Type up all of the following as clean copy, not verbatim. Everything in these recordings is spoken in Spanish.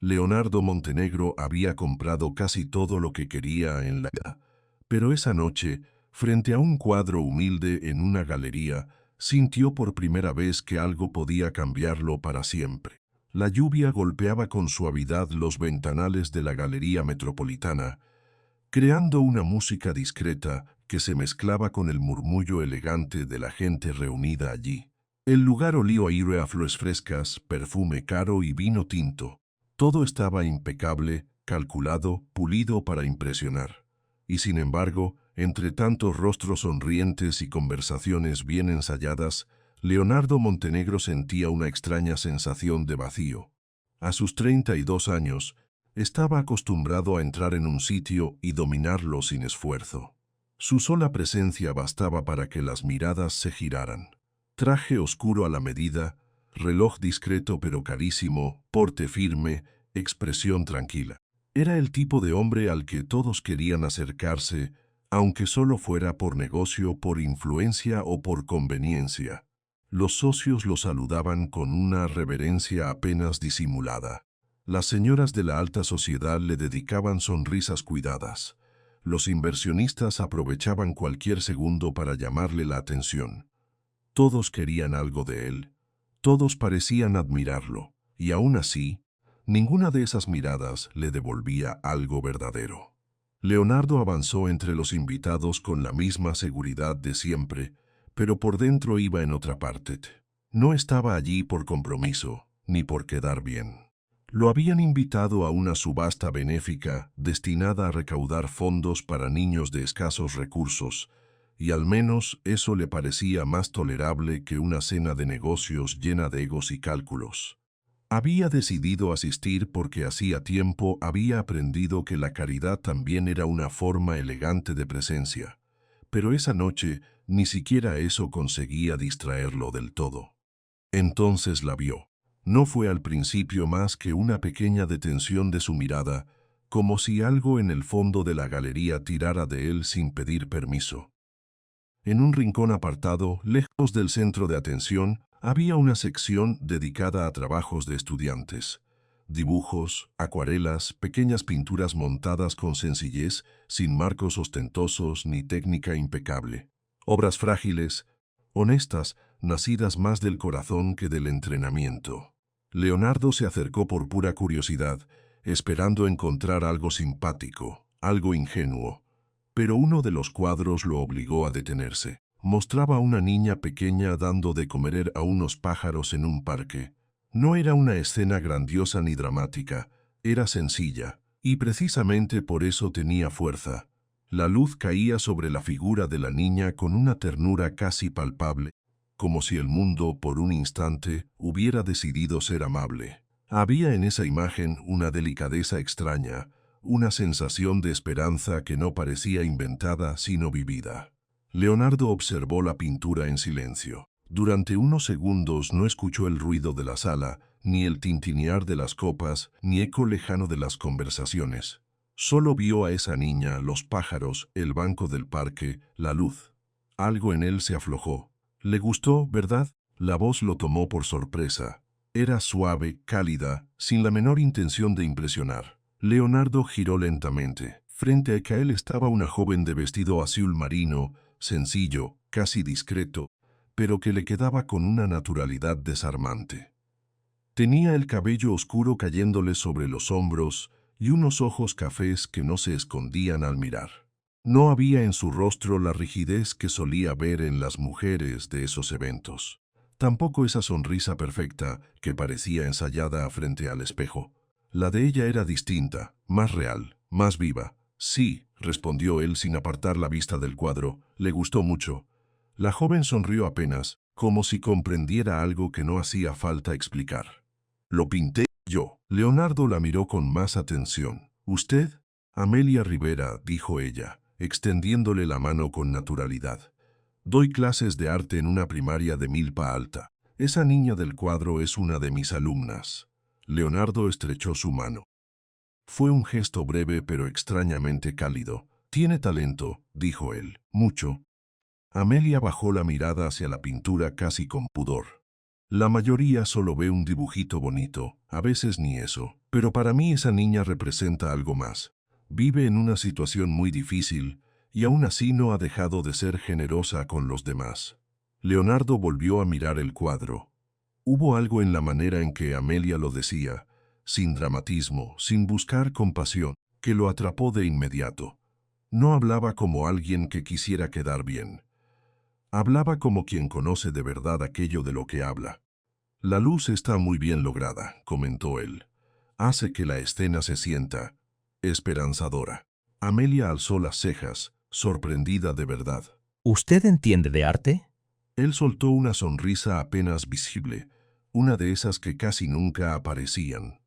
Leonardo Montenegro había comprado casi todo lo que quería en la vida, pero esa noche, frente a un cuadro humilde en una galería, sintió por primera vez que algo podía cambiarlo para siempre. La lluvia golpeaba con suavidad los ventanales de la Galería Metropolitana, creando una música discreta que se mezclaba con el murmullo elegante de la gente reunida allí. El lugar olía a aire a flores frescas, perfume caro y vino tinto. Todo estaba impecable, calculado, pulido para impresionar. Y sin embargo, entre tantos rostros sonrientes y conversaciones bien ensayadas, Leonardo Montenegro sentía una extraña sensación de vacío. A sus 32 años, estaba acostumbrado a entrar en un sitio y dominarlo sin esfuerzo. Su sola presencia bastaba para que las miradas se giraran. Traje oscuro a la medida, reloj discreto pero carísimo, porte firme, expresión tranquila. Era el tipo de hombre al que todos querían acercarse, aunque solo fuera por negocio, por influencia o por conveniencia. Los socios lo saludaban con una reverencia apenas disimulada. Las señoras de la alta sociedad le dedicaban sonrisas cuidadas. Los inversionistas aprovechaban cualquier segundo para llamarle la atención. Todos querían algo de él. Todos parecían admirarlo. Y aún así, ninguna de esas miradas le devolvía algo verdadero. Leonardo avanzó entre los invitados con la misma seguridad de siempre, pero por dentro iba en otra parte. No estaba allí por compromiso, ni por quedar bien. Lo habían invitado a una subasta benéfica destinada a recaudar fondos para niños de escasos recursos, y al menos eso le parecía más tolerable que una cena de negocios llena de egos y cálculos. Había decidido asistir porque hacía tiempo había aprendido que la caridad también era una forma elegante de presencia, pero esa noche ni siquiera eso conseguía distraerlo del todo. Entonces la vio. No fue al principio más que una pequeña detención de su mirada, como si algo en el fondo de la galería tirara de él sin pedir permiso. En un rincón apartado, lejos del centro de atención, había una sección dedicada a trabajos de estudiantes. Dibujos, acuarelas, pequeñas pinturas montadas con sencillez, sin marcos ostentosos ni técnica impecable. Obras frágiles, honestas, nacidas más del corazón que del entrenamiento. Leonardo se acercó por pura curiosidad, esperando encontrar algo simpático, algo ingenuo. Pero uno de los cuadros lo obligó a detenerse. Mostraba a una niña pequeña dando de comer a unos pájaros en un parque. No era una escena grandiosa ni dramática, era sencilla, y precisamente por eso tenía fuerza. La luz caía sobre la figura de la niña con una ternura casi palpable, como si el mundo, por un instante, hubiera decidido ser amable. Había en esa imagen una delicadeza extraña, una sensación de esperanza que no parecía inventada sino vivida. Leonardo observó la pintura en silencio. Durante unos segundos no escuchó el ruido de la sala, ni el tintinear de las copas, ni eco lejano de las conversaciones. Solo vio a esa niña, los pájaros, el banco del parque, la luz. Algo en él se aflojó. Le gustó, ¿verdad? La voz lo tomó por sorpresa. Era suave, cálida, sin la menor intención de impresionar. Leonardo giró lentamente. Frente a él estaba una joven de vestido azul marino, sencillo, casi discreto, pero que le quedaba con una naturalidad desarmante. Tenía el cabello oscuro cayéndole sobre los hombros y unos ojos cafés que no se escondían al mirar. No había en su rostro la rigidez que solía ver en las mujeres de esos eventos. Tampoco esa sonrisa perfecta que parecía ensayada frente al espejo. La de ella era distinta, más real, más viva. Sí, respondió él sin apartar la vista del cuadro, le gustó mucho. La joven sonrió apenas, como si comprendiera algo que no hacía falta explicar. Lo pinté yo. Leonardo la miró con más atención. ¿Usted? Amelia Rivera, dijo ella, extendiéndole la mano con naturalidad. Doy clases de arte en una primaria de Milpa Alta. Esa niña del cuadro es una de mis alumnas. Leonardo estrechó su mano. Fue un gesto breve pero extrañamente cálido. Tiene talento, dijo él. Mucho. Amelia bajó la mirada hacia la pintura casi con pudor. La mayoría solo ve un dibujito bonito, a veces ni eso. Pero para mí esa niña representa algo más. Vive en una situación muy difícil y aún así no ha dejado de ser generosa con los demás. Leonardo volvió a mirar el cuadro. Hubo algo en la manera en que Amelia lo decía, sin dramatismo, sin buscar compasión, que lo atrapó de inmediato. No hablaba como alguien que quisiera quedar bien. Hablaba como quien conoce de verdad aquello de lo que habla. La luz está muy bien lograda, comentó él. Hace que la escena se sienta esperanzadora. Amelia alzó las cejas, sorprendida de verdad. ¿Usted entiende de arte? Él soltó una sonrisa apenas visible, una de esas que casi nunca aparecían.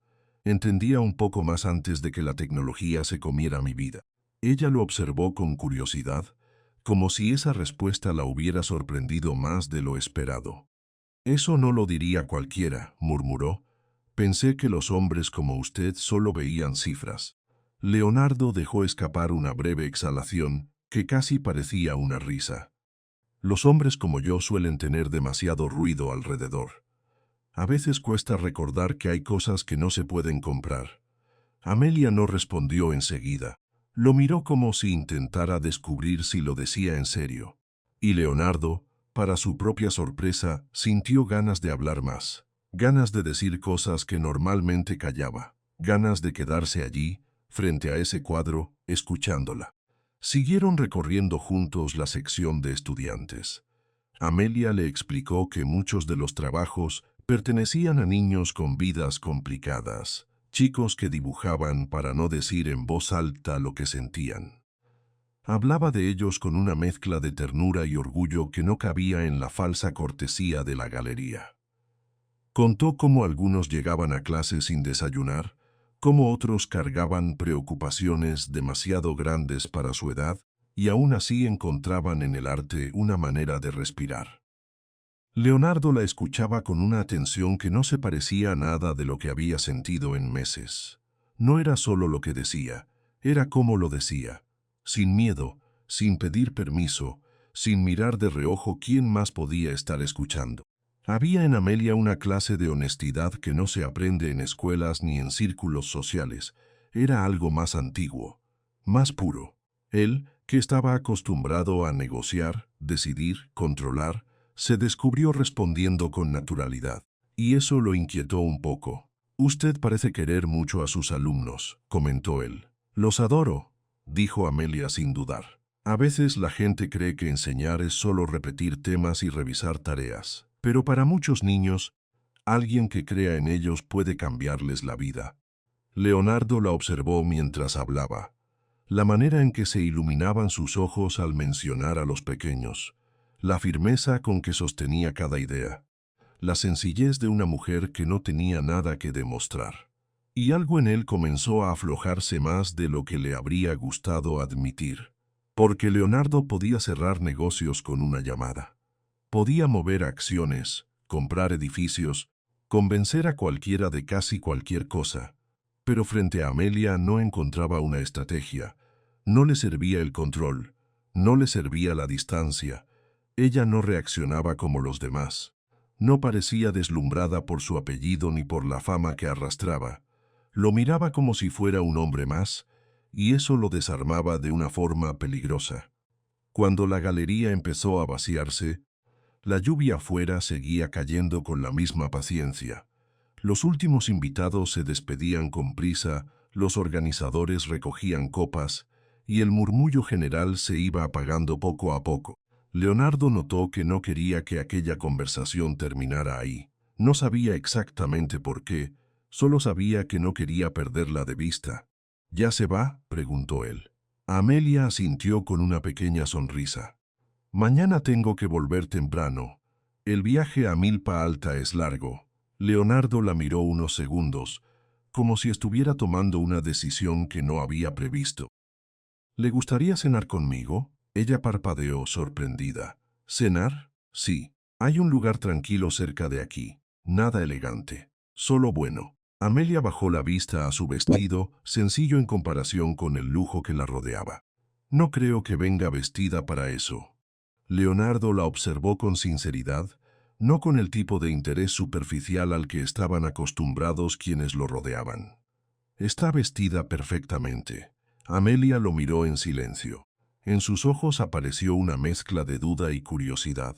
Entendía un poco más antes de que la tecnología se comiera mi vida. Ella lo observó con curiosidad, como si esa respuesta la hubiera sorprendido más de lo esperado. Eso no lo diría cualquiera, murmuró. Pensé que los hombres como usted solo veían cifras. Leonardo dejó escapar una breve exhalación que casi parecía una risa. Los hombres como yo suelen tener demasiado ruido alrededor. A veces cuesta recordar que hay cosas que no se pueden comprar. Amelia no respondió enseguida. Lo miró como si intentara descubrir si lo decía en serio. Y Leonardo, para su propia sorpresa, sintió ganas de hablar más. Ganas de decir cosas que normalmente callaba. Ganas de quedarse allí, frente a ese cuadro, escuchándola. Siguieron recorriendo juntos la sección de estudiantes. Amelia le explicó que muchos de los trabajos pertenecían a niños con vidas complicadas, chicos que dibujaban para no decir en voz alta lo que sentían. Hablaba de ellos con una mezcla de ternura y orgullo que no cabía en la falsa cortesía de la galería. Contó cómo algunos llegaban a clase sin desayunar, cómo otros cargaban preocupaciones demasiado grandes para su edad, y aún así encontraban en el arte una manera de respirar. Leonardo la escuchaba con una atención que no se parecía a nada de lo que había sentido en meses. No era solo lo que decía, era cómo lo decía, sin miedo, sin pedir permiso, sin mirar de reojo quién más podía estar escuchando. Había en Amelia una clase de honestidad que no se aprende en escuelas ni en círculos sociales. Era algo más antiguo, más puro. Él, que estaba acostumbrado a negociar, decidir, controlar, se descubrió respondiendo con naturalidad. Y eso lo inquietó un poco. Usted parece querer mucho a sus alumnos, comentó él. Los adoro, dijo Amelia sin dudar. A veces la gente cree que enseñar es solo repetir temas y revisar tareas. Pero para muchos niños, alguien que crea en ellos puede cambiarles la vida. Leonardo la observó mientras hablaba. La manera en que se iluminaban sus ojos al mencionar a los pequeños. La firmeza con que sostenía cada idea. La sencillez de una mujer que no tenía nada que demostrar. Y algo en él comenzó a aflojarse más de lo que le habría gustado admitir. Porque Leonardo podía cerrar negocios con una llamada. Podía mover acciones, comprar edificios, convencer a cualquiera de casi cualquier cosa. Pero frente a Amelia no encontraba una estrategia. No le servía el control, no le servía la distancia. Ella no reaccionaba como los demás. No parecía deslumbrada por su apellido ni por la fama que arrastraba. Lo miraba como si fuera un hombre más, y eso lo desarmaba de una forma peligrosa. Cuando la galería empezó a vaciarse, la lluvia afuera seguía cayendo con la misma paciencia. Los últimos invitados se despedían con prisa, los organizadores recogían copas, y el murmullo general se iba apagando poco a poco. Leonardo notó que no quería que aquella conversación terminara ahí. No sabía exactamente por qué, solo sabía que no quería perderla de vista. ¿Ya se va?, preguntó él. Amelia asintió con una pequeña sonrisa. Mañana tengo que volver temprano. El viaje a Milpa Alta es largo. Leonardo la miró unos segundos, como si estuviera tomando una decisión que no había previsto. ¿Le gustaría cenar conmigo? Ella parpadeó sorprendida. ¿Cenar? Sí. Hay un lugar tranquilo cerca de aquí. Nada elegante. Solo bueno. Amelia bajó la vista a su vestido, sencillo en comparación con el lujo que la rodeaba. No creo que venga vestida para eso. Leonardo la observó con sinceridad, no con el tipo de interés superficial al que estaban acostumbrados quienes lo rodeaban. Está vestida perfectamente. Amelia lo miró en silencio. En sus ojos apareció una mezcla de duda y curiosidad.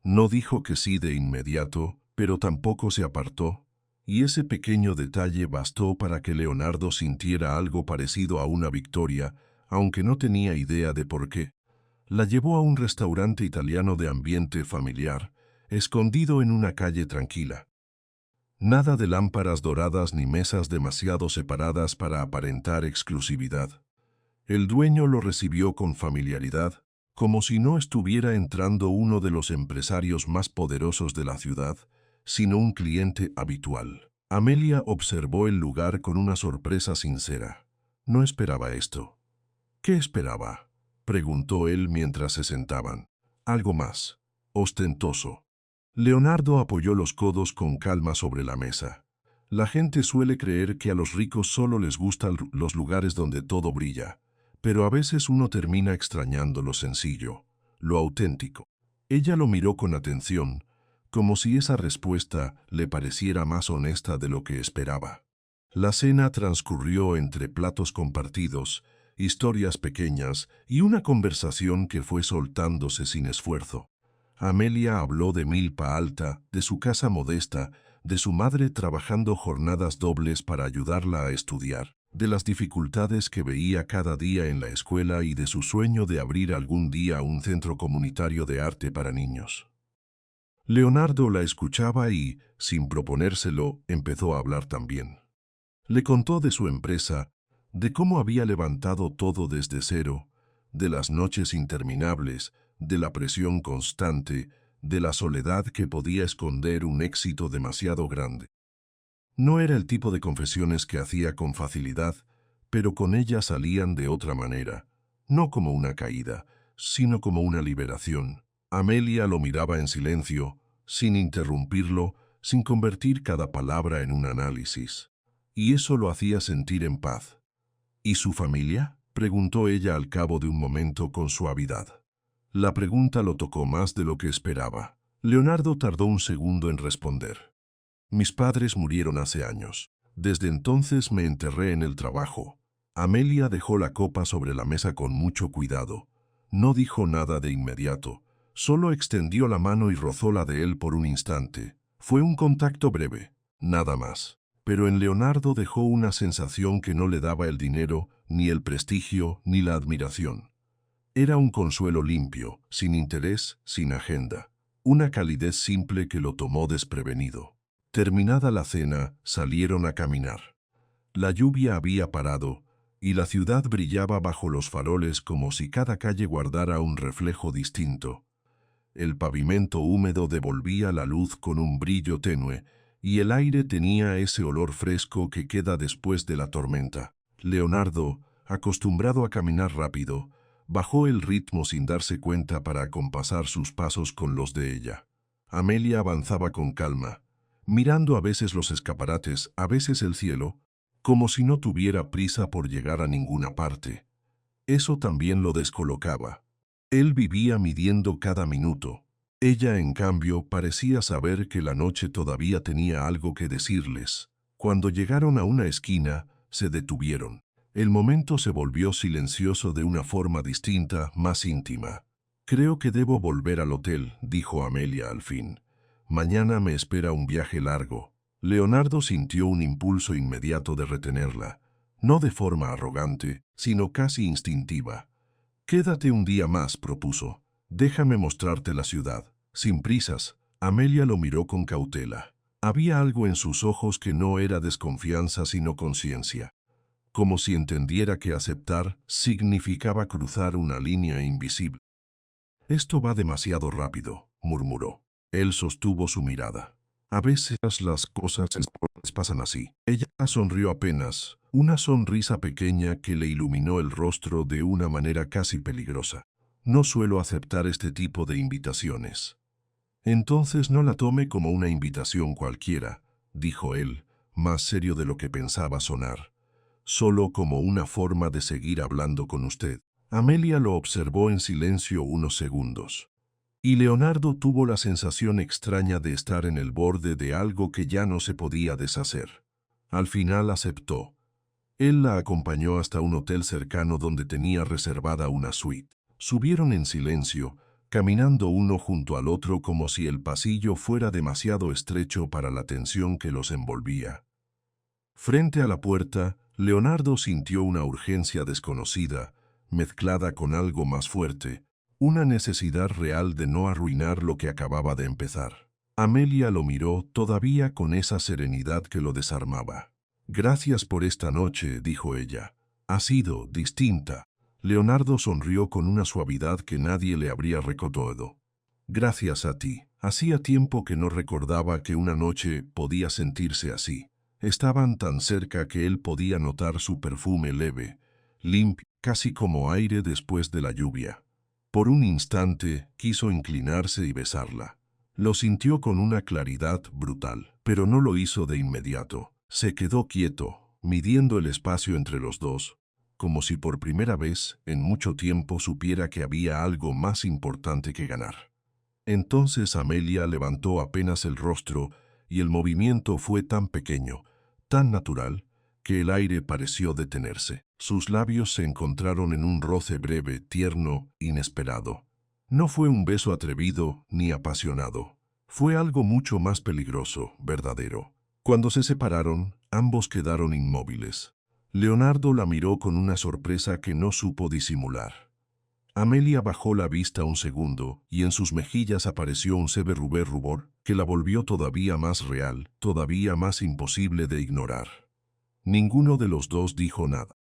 No dijo que sí de inmediato, pero tampoco se apartó, y ese pequeño detalle bastó para que Leonardo sintiera algo parecido a una victoria, aunque no tenía idea de por qué. La llevó a un restaurante italiano de ambiente familiar, escondido en una calle tranquila. Nada de lámparas doradas ni mesas demasiado separadas para aparentar exclusividad. El dueño lo recibió con familiaridad, como si no estuviera entrando uno de los empresarios más poderosos de la ciudad, sino un cliente habitual. Amelia observó el lugar con una sorpresa sincera. No esperaba esto. ¿Qué esperaba?, preguntó él mientras se sentaban. Algo más. Ostentoso. Leonardo apoyó los codos con calma sobre la mesa. La gente suele creer que a los ricos solo les gustan los lugares donde todo brilla, pero a veces uno termina extrañando lo sencillo, lo auténtico. Ella lo miró con atención, como si esa respuesta le pareciera más honesta de lo que esperaba. La cena transcurrió entre platos compartidos, historias pequeñas y una conversación que fue soltándose sin esfuerzo. Amelia habló de Milpa Alta, de su casa modesta, de su madre trabajando jornadas dobles para ayudarla a estudiar, de las dificultades que veía cada día en la escuela y de su sueño de abrir algún día un centro comunitario de arte para niños. Leonardo la escuchaba y, sin proponérselo, empezó a hablar también. Le contó de su empresa, de cómo había levantado todo desde cero, de las noches interminables, de la presión constante, de la soledad que podía esconder un éxito demasiado grande. No era el tipo de confesiones que hacía con facilidad, pero con ella salían de otra manera, no como una caída, sino como una liberación. Amelia lo miraba en silencio, sin interrumpirlo, sin convertir cada palabra en un análisis. Y eso lo hacía sentir en paz. ¿Y su familia?, preguntó ella al cabo de un momento con suavidad. La pregunta lo tocó más de lo que esperaba. Leonardo tardó un segundo en responder. Mis padres murieron hace años. Desde entonces me enterré en el trabajo. Amelia dejó la copa sobre la mesa con mucho cuidado. No dijo nada de inmediato. Solo extendió la mano y rozó la de él por un instante. Fue un contacto breve, nada más. Pero en Leonardo dejó una sensación que no le daba el dinero, ni el prestigio, ni la admiración. Era un consuelo limpio, sin interés, sin agenda. Una calidez simple que lo tomó desprevenido. Terminada la cena, salieron a caminar. La lluvia había parado, y la ciudad brillaba bajo los faroles como si cada calle guardara un reflejo distinto. El pavimento húmedo devolvía la luz con un brillo tenue, y el aire tenía ese olor fresco que queda después de la tormenta. Leonardo, acostumbrado a caminar rápido, bajó el ritmo sin darse cuenta para acompasar sus pasos con los de ella. Amelia avanzaba con calma, mirando a veces los escaparates, a veces el cielo, como si no tuviera prisa por llegar a ninguna parte. Eso también lo descolocaba. Él vivía midiendo cada minuto. Ella, en cambio, parecía saber que la noche todavía tenía algo que decirles. Cuando llegaron a una esquina, se detuvieron. El momento se volvió silencioso de una forma distinta, más íntima. Creo que debo volver al hotel, dijo Amelia al fin. Mañana me espera un viaje largo. Leonardo sintió un impulso inmediato de retenerla, no de forma arrogante, sino casi instintiva. Quédate un día más, propuso. Déjame mostrarte la ciudad. Sin prisas. Amelia lo miró con cautela. Había algo en sus ojos que no era desconfianza sino conciencia. Como si entendiera que aceptar significaba cruzar una línea invisible. Esto va demasiado rápido, murmuró. Él sostuvo su mirada. A veces las cosas pasan así. Ella sonrió apenas, una sonrisa pequeña que le iluminó el rostro de una manera casi peligrosa. No suelo aceptar este tipo de invitaciones. Entonces no la tome como una invitación cualquiera, dijo él, más serio de lo que pensaba sonar. Solo como una forma de seguir hablando con usted. Amelia lo observó en silencio unos segundos. Y Leonardo tuvo la sensación extraña de estar en el borde de algo que ya no se podía deshacer. Al final aceptó. Él la acompañó hasta un hotel cercano donde tenía reservada una suite. Subieron en silencio, caminando uno junto al otro como si el pasillo fuera demasiado estrecho para la tensión que los envolvía. Frente a la puerta, Leonardo sintió una urgencia desconocida, mezclada con algo más fuerte, una necesidad real de no arruinar lo que acababa de empezar. Amelia lo miró todavía con esa serenidad que lo desarmaba. «Gracias por esta noche», dijo ella. «Ha sido distinta». Leonardo sonrió con una suavidad que nadie le habría recordado. «Gracias a ti. Hacía tiempo que no recordaba que una noche podía sentirse así». Estaban tan cerca que él podía notar su perfume leve, limpio, casi como aire después de la lluvia. Por un instante quiso inclinarse y besarla. Lo sintió con una claridad brutal, pero no lo hizo de inmediato. Se quedó quieto, midiendo el espacio entre los dos, como si por primera vez en mucho tiempo supiera que había algo más importante que ganar. Entonces Amelia levantó apenas el rostro y el movimiento fue tan pequeño, tan natural, que el aire pareció detenerse. Sus labios se encontraron en un roce breve, tierno, inesperado. No fue un beso atrevido ni apasionado. Fue algo mucho más peligroso, verdadero. Cuando se separaron, ambos quedaron inmóviles. Leonardo la miró con una sorpresa que no supo disimular. Amelia bajó la vista un segundo y en sus mejillas apareció un severo rubor que la volvió todavía más real, todavía más imposible de ignorar. Ninguno de los dos dijo nada.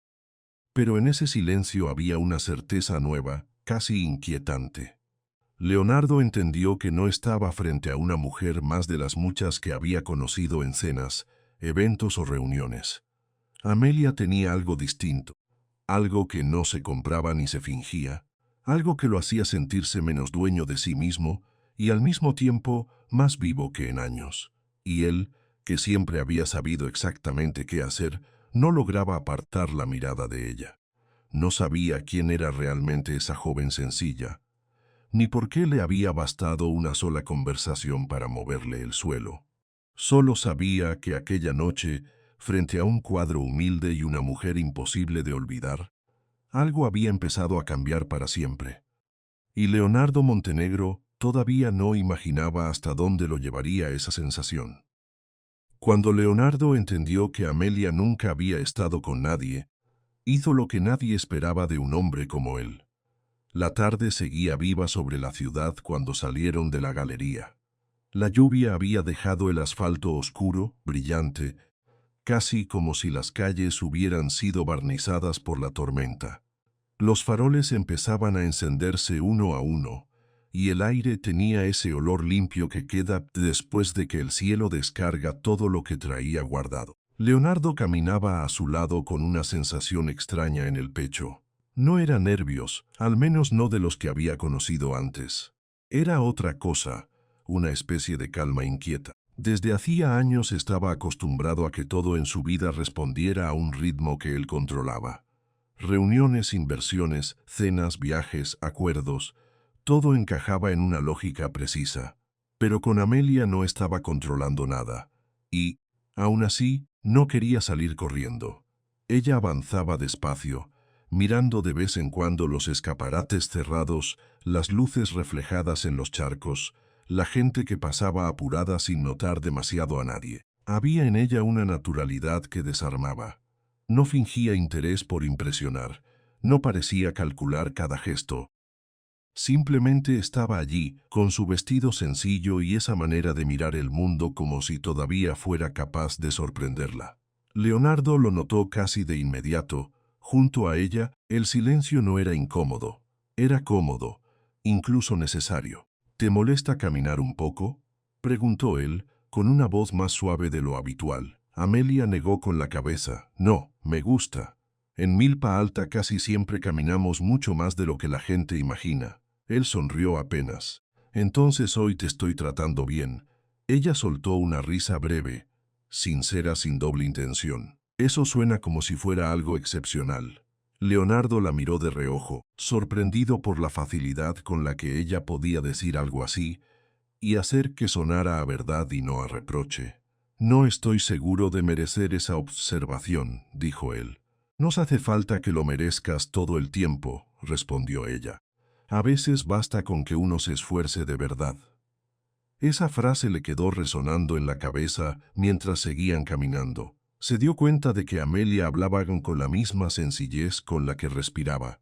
Pero en ese silencio había una certeza nueva, casi inquietante. Leonardo entendió que no estaba frente a una mujer más de las muchas que había conocido en cenas, eventos o reuniones. Amelia tenía algo distinto, algo que no se compraba ni se fingía, algo que lo hacía sentirse menos dueño de sí mismo y al mismo tiempo más vivo que en años. Y él, que siempre había sabido exactamente qué hacer, no lograba apartar la mirada de ella. No sabía quién era realmente esa joven sencilla, ni por qué le había bastado una sola conversación para moverle el suelo. Solo sabía que aquella noche, frente a un cuadro humilde y una mujer imposible de olvidar, algo había empezado a cambiar para siempre. Y Leonardo Montenegro todavía no imaginaba hasta dónde lo llevaría esa sensación. Cuando Leonardo entendió que Amelia nunca había estado con nadie, hizo lo que nadie esperaba de un hombre como él. La tarde seguía viva sobre la ciudad cuando salieron de la galería. La lluvia había dejado el asfalto oscuro, brillante, casi como si las calles hubieran sido barnizadas por la tormenta. Los faroles empezaban a encenderse uno a uno, y el aire tenía ese olor limpio que queda después de que el cielo descarga todo lo que traía guardado. Leonardo caminaba a su lado con una sensación extraña en el pecho. No era nervios, al menos no de los que había conocido antes. Era otra cosa, una especie de calma inquieta. Desde hacía años estaba acostumbrado a que todo en su vida respondiera a un ritmo que él controlaba. Reuniones, inversiones, cenas, viajes, acuerdos, todo encajaba en una lógica precisa. Pero con Amelia no estaba controlando nada, y, aún así, no quería salir corriendo. Ella avanzaba despacio, mirando de vez en cuando los escaparates cerrados, las luces reflejadas en los charcos, la gente que pasaba apurada sin notar demasiado a nadie. Había en ella una naturalidad que desarmaba. No fingía interés por impresionar, no parecía calcular cada gesto. Simplemente estaba allí, con su vestido sencillo y esa manera de mirar el mundo como si todavía fuera capaz de sorprenderla. Leonardo lo notó casi de inmediato. Junto a ella, el silencio no era incómodo, era cómodo, incluso necesario. «¿Te molesta caminar un poco?», preguntó él, con una voz más suave de lo habitual. Amelia negó con la cabeza. «No, me gusta. En Milpa Alta casi siempre caminamos mucho más de lo que la gente imagina». Él sonrió apenas. «Entonces hoy te estoy tratando bien». Ella soltó una risa breve, sincera, sin doble intención. «Eso suena como si fuera algo excepcional». Leonardo la miró de reojo, sorprendido por la facilidad con la que ella podía decir algo así y hacer que sonara a verdad y no a reproche. «No estoy seguro de merecer esa observación», dijo él. «Nos hace falta que lo merezcas todo el tiempo», respondió ella. «A veces basta con que uno se esfuerce de verdad». Esa frase le quedó resonando en la cabeza mientras seguían caminando. Se dio cuenta de que Amelia hablaba con la misma sencillez con la que respiraba.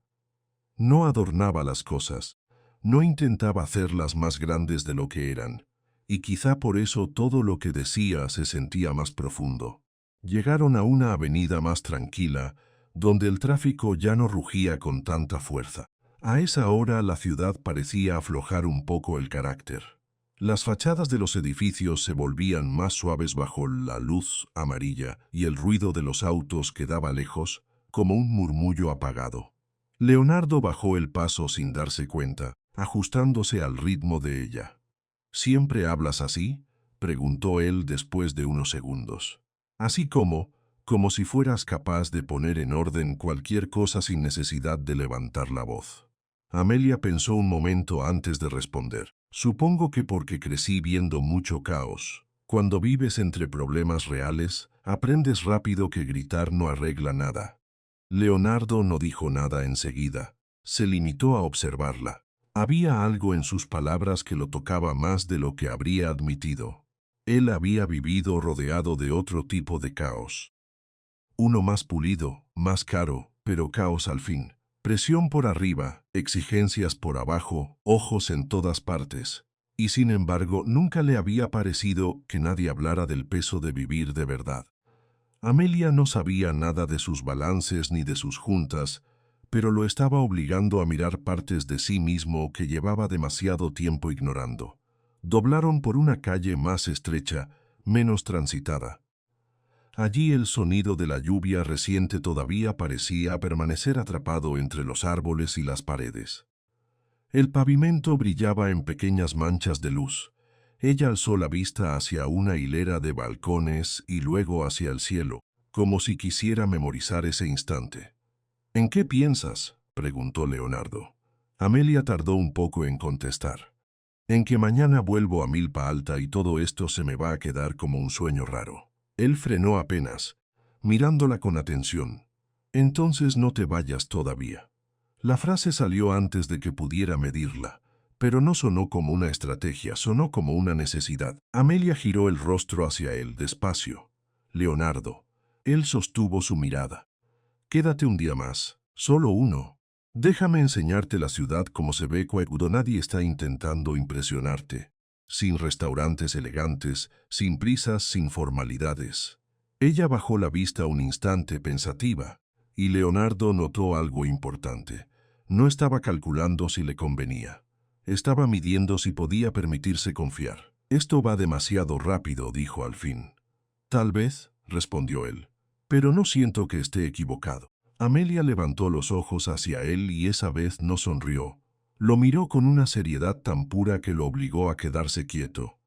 No adornaba las cosas, no intentaba hacerlas más grandes de lo que eran, y quizá por eso todo lo que decía se sentía más profundo. Llegaron a una avenida más tranquila, donde el tráfico ya no rugía con tanta fuerza. A esa hora la ciudad parecía aflojar un poco el carácter. Las fachadas de los edificios se volvían más suaves bajo la luz amarilla y el ruido de los autos quedaba lejos, como un murmullo apagado. Leonardo bajó el paso sin darse cuenta, ajustándose al ritmo de ella. «¿Siempre hablas así?», preguntó él después de unos segundos. «Así como si fueras capaz de poner en orden cualquier cosa sin necesidad de levantar la voz». Amelia pensó un momento antes de responder. «Supongo que porque crecí viendo mucho caos. Cuando vives entre problemas reales, aprendes rápido que gritar no arregla nada». Leonardo no dijo nada enseguida. Se limitó a observarla. Había algo en sus palabras que lo tocaba más de lo que habría admitido. Él había vivido rodeado de otro tipo de caos. Uno más pulido, más caro, pero caos al fin. Presión por arriba, exigencias por abajo, ojos en todas partes. Y sin embargo, nunca le había parecido que nadie hablara del peso de vivir de verdad. Amelia no sabía nada de sus balances ni de sus juntas, pero lo estaba obligando a mirar partes de sí mismo que llevaba demasiado tiempo ignorando. Doblaron por una calle más estrecha, menos transitada. Allí el sonido de la lluvia reciente todavía parecía permanecer atrapado entre los árboles y las paredes. El pavimento brillaba en pequeñas manchas de luz. Ella alzó la vista hacia una hilera de balcones y luego hacia el cielo, como si quisiera memorizar ese instante. «¿En qué piensas?», preguntó Leonardo. Amelia tardó un poco en contestar. «En que mañana vuelvo a Milpa Alta y todo esto se me va a quedar como un sueño raro». Él frenó apenas, mirándola con atención. «Entonces no te vayas todavía». La frase salió antes de que pudiera medirla, pero no sonó como una estrategia, sonó como una necesidad. Amelia giró el rostro hacia él, despacio. «Leonardo». Él sostuvo su mirada. «Quédate un día más, solo uno. Déjame enseñarte la ciudad como se ve cuando nadie está intentando impresionarte. Sin restaurantes elegantes, sin prisas, sin formalidades». Ella bajó la vista un instante pensativa, y Leonardo notó algo importante. No estaba calculando si le convenía. Estaba midiendo si podía permitirse confiar. «Esto va demasiado rápido», dijo al fin. «Tal vez», respondió él, «pero no siento que esté equivocado». Amelia levantó los ojos hacia él y esa vez no sonrió. Lo miró con una seriedad tan pura que lo obligó a quedarse quieto.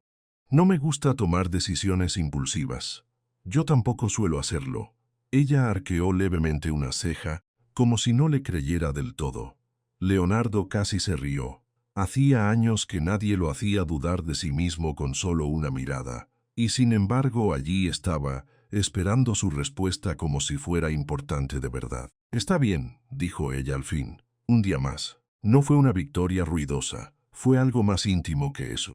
«No me gusta tomar decisiones impulsivas. Yo tampoco suelo hacerlo». Ella arqueó levemente una ceja, como si no le creyera del todo. Leonardo casi se rió. Hacía años que nadie lo hacía dudar de sí mismo con solo una mirada, y sin embargo allí estaba, esperando su respuesta como si fuera importante de verdad. «Está bien», dijo ella al fin, «un día más». No fue una victoria ruidosa, fue algo más íntimo que eso.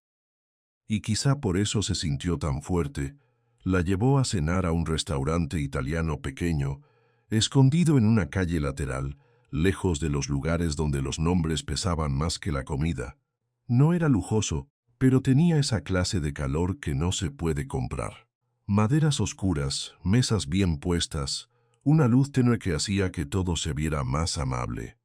Y quizá por eso se sintió tan fuerte. La llevó a cenar a un restaurante italiano pequeño, escondido en una calle lateral, lejos de los lugares donde los nombres pesaban más que la comida. No era lujoso, pero tenía esa clase de calor que no se puede comprar. Maderas oscuras, mesas bien puestas, una luz tenue que hacía que todo se viera más amable.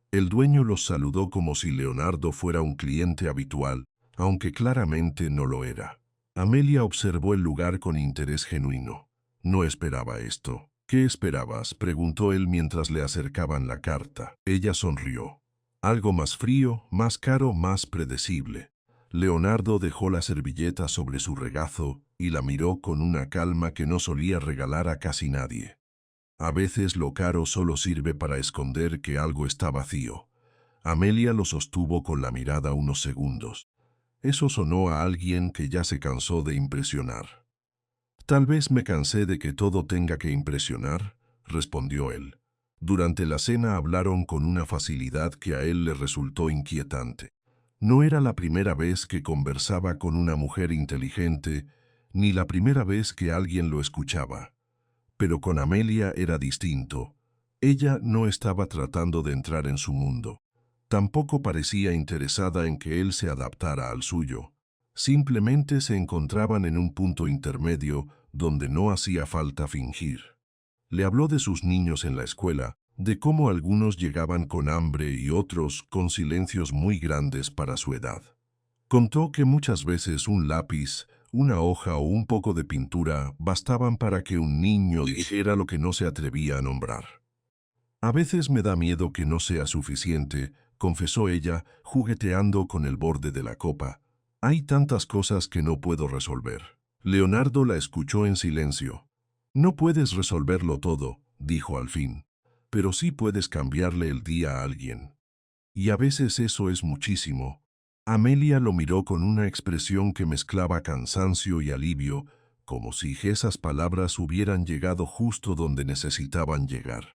El dueño los saludó como si Leonardo fuera un cliente habitual, aunque claramente no lo era. Amelia observó el lugar con interés genuino. «No esperaba esto». «¿Qué esperabas?», preguntó él mientras le acercaban la carta. Ella sonrió. «Algo más frío, más caro, más predecible». Leonardo dejó la servilleta sobre su regazo y la miró con una calma que no solía regalar a casi nadie. A veces lo caro solo sirve para esconder que algo está vacío. Amelia lo sostuvo con la mirada unos segundos. Eso sonó a alguien que ya se cansó de impresionar. Tal vez me cansé de que todo tenga que impresionar, respondió él. Durante la cena hablaron con una facilidad que a él le resultó inquietante. No era la primera vez que conversaba con una mujer inteligente, ni la primera vez que alguien lo escuchaba. Pero con Amelia era distinto. Ella no estaba tratando de entrar en su mundo. Tampoco parecía interesada en que él se adaptara al suyo. Simplemente se encontraban en un punto intermedio donde no hacía falta fingir. Le habló de sus niños en la escuela, de cómo algunos llegaban con hambre y otros con silencios muy grandes para su edad. Contó que muchas veces un lápiz, una hoja o un poco de pintura bastaban para que un niño dijera lo que no se atrevía a nombrar. A veces me da miedo que no sea suficiente, confesó ella, jugueteando con el borde de la copa. Hay tantas cosas que no puedo resolver. Leonardo la escuchó en silencio. No puedes resolverlo todo, dijo al fin, pero sí puedes cambiarle el día a alguien. Y a veces eso es muchísimo. Amelia lo miró con una expresión que mezclaba cansancio y alivio, como si esas palabras hubieran llegado justo donde necesitaban llegar.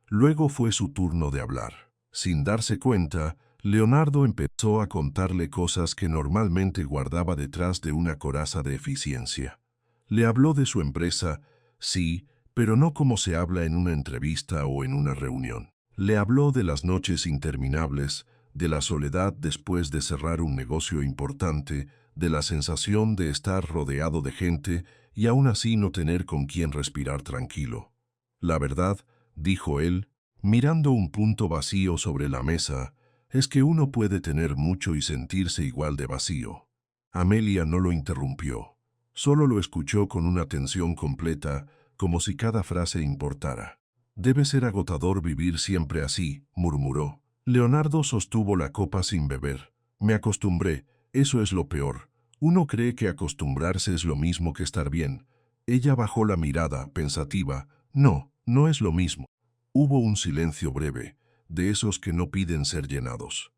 Luego fue su turno de hablar. Sin darse cuenta, Leonardo empezó a contarle cosas que normalmente guardaba detrás de una coraza de eficiencia. Le habló de su empresa, sí, pero no como se habla en una entrevista o en una reunión. Le habló de las noches interminables, de la soledad después de cerrar un negocio importante, de la sensación de estar rodeado de gente y aún así no tener con quién respirar tranquilo. La verdad, dijo él, mirando un punto vacío sobre la mesa, es que uno puede tener mucho y sentirse igual de vacío. Amelia no lo interrumpió. Solo lo escuchó con una atención completa, como si cada frase importara. Debe ser agotador vivir siempre así, murmuró. Leonardo sostuvo la copa sin beber. Me acostumbré, eso es lo peor. Uno cree que acostumbrarse es lo mismo que estar bien. Ella bajó la mirada, pensativa. No, no es lo mismo. Hubo un silencio breve, de esos que no piden ser llenados.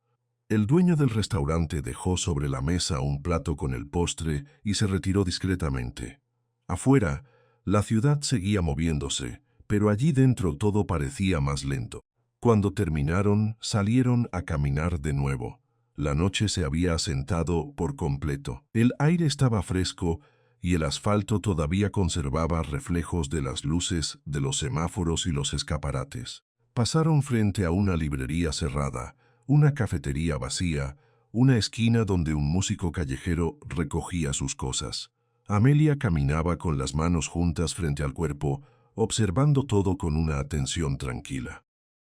El dueño del restaurante dejó sobre la mesa un plato con el postre y se retiró discretamente. Afuera, la ciudad seguía moviéndose, pero allí dentro todo parecía más lento. Cuando terminaron, salieron a caminar de nuevo. La noche se había asentado por completo. El aire estaba fresco y el asfalto todavía conservaba reflejos de las luces de los semáforos y los escaparates. Pasaron frente a una librería cerrada, una cafetería vacía, una esquina donde un músico callejero recogía sus cosas. Amelia caminaba con las manos juntas frente al cuerpo, observando todo con una atención tranquila.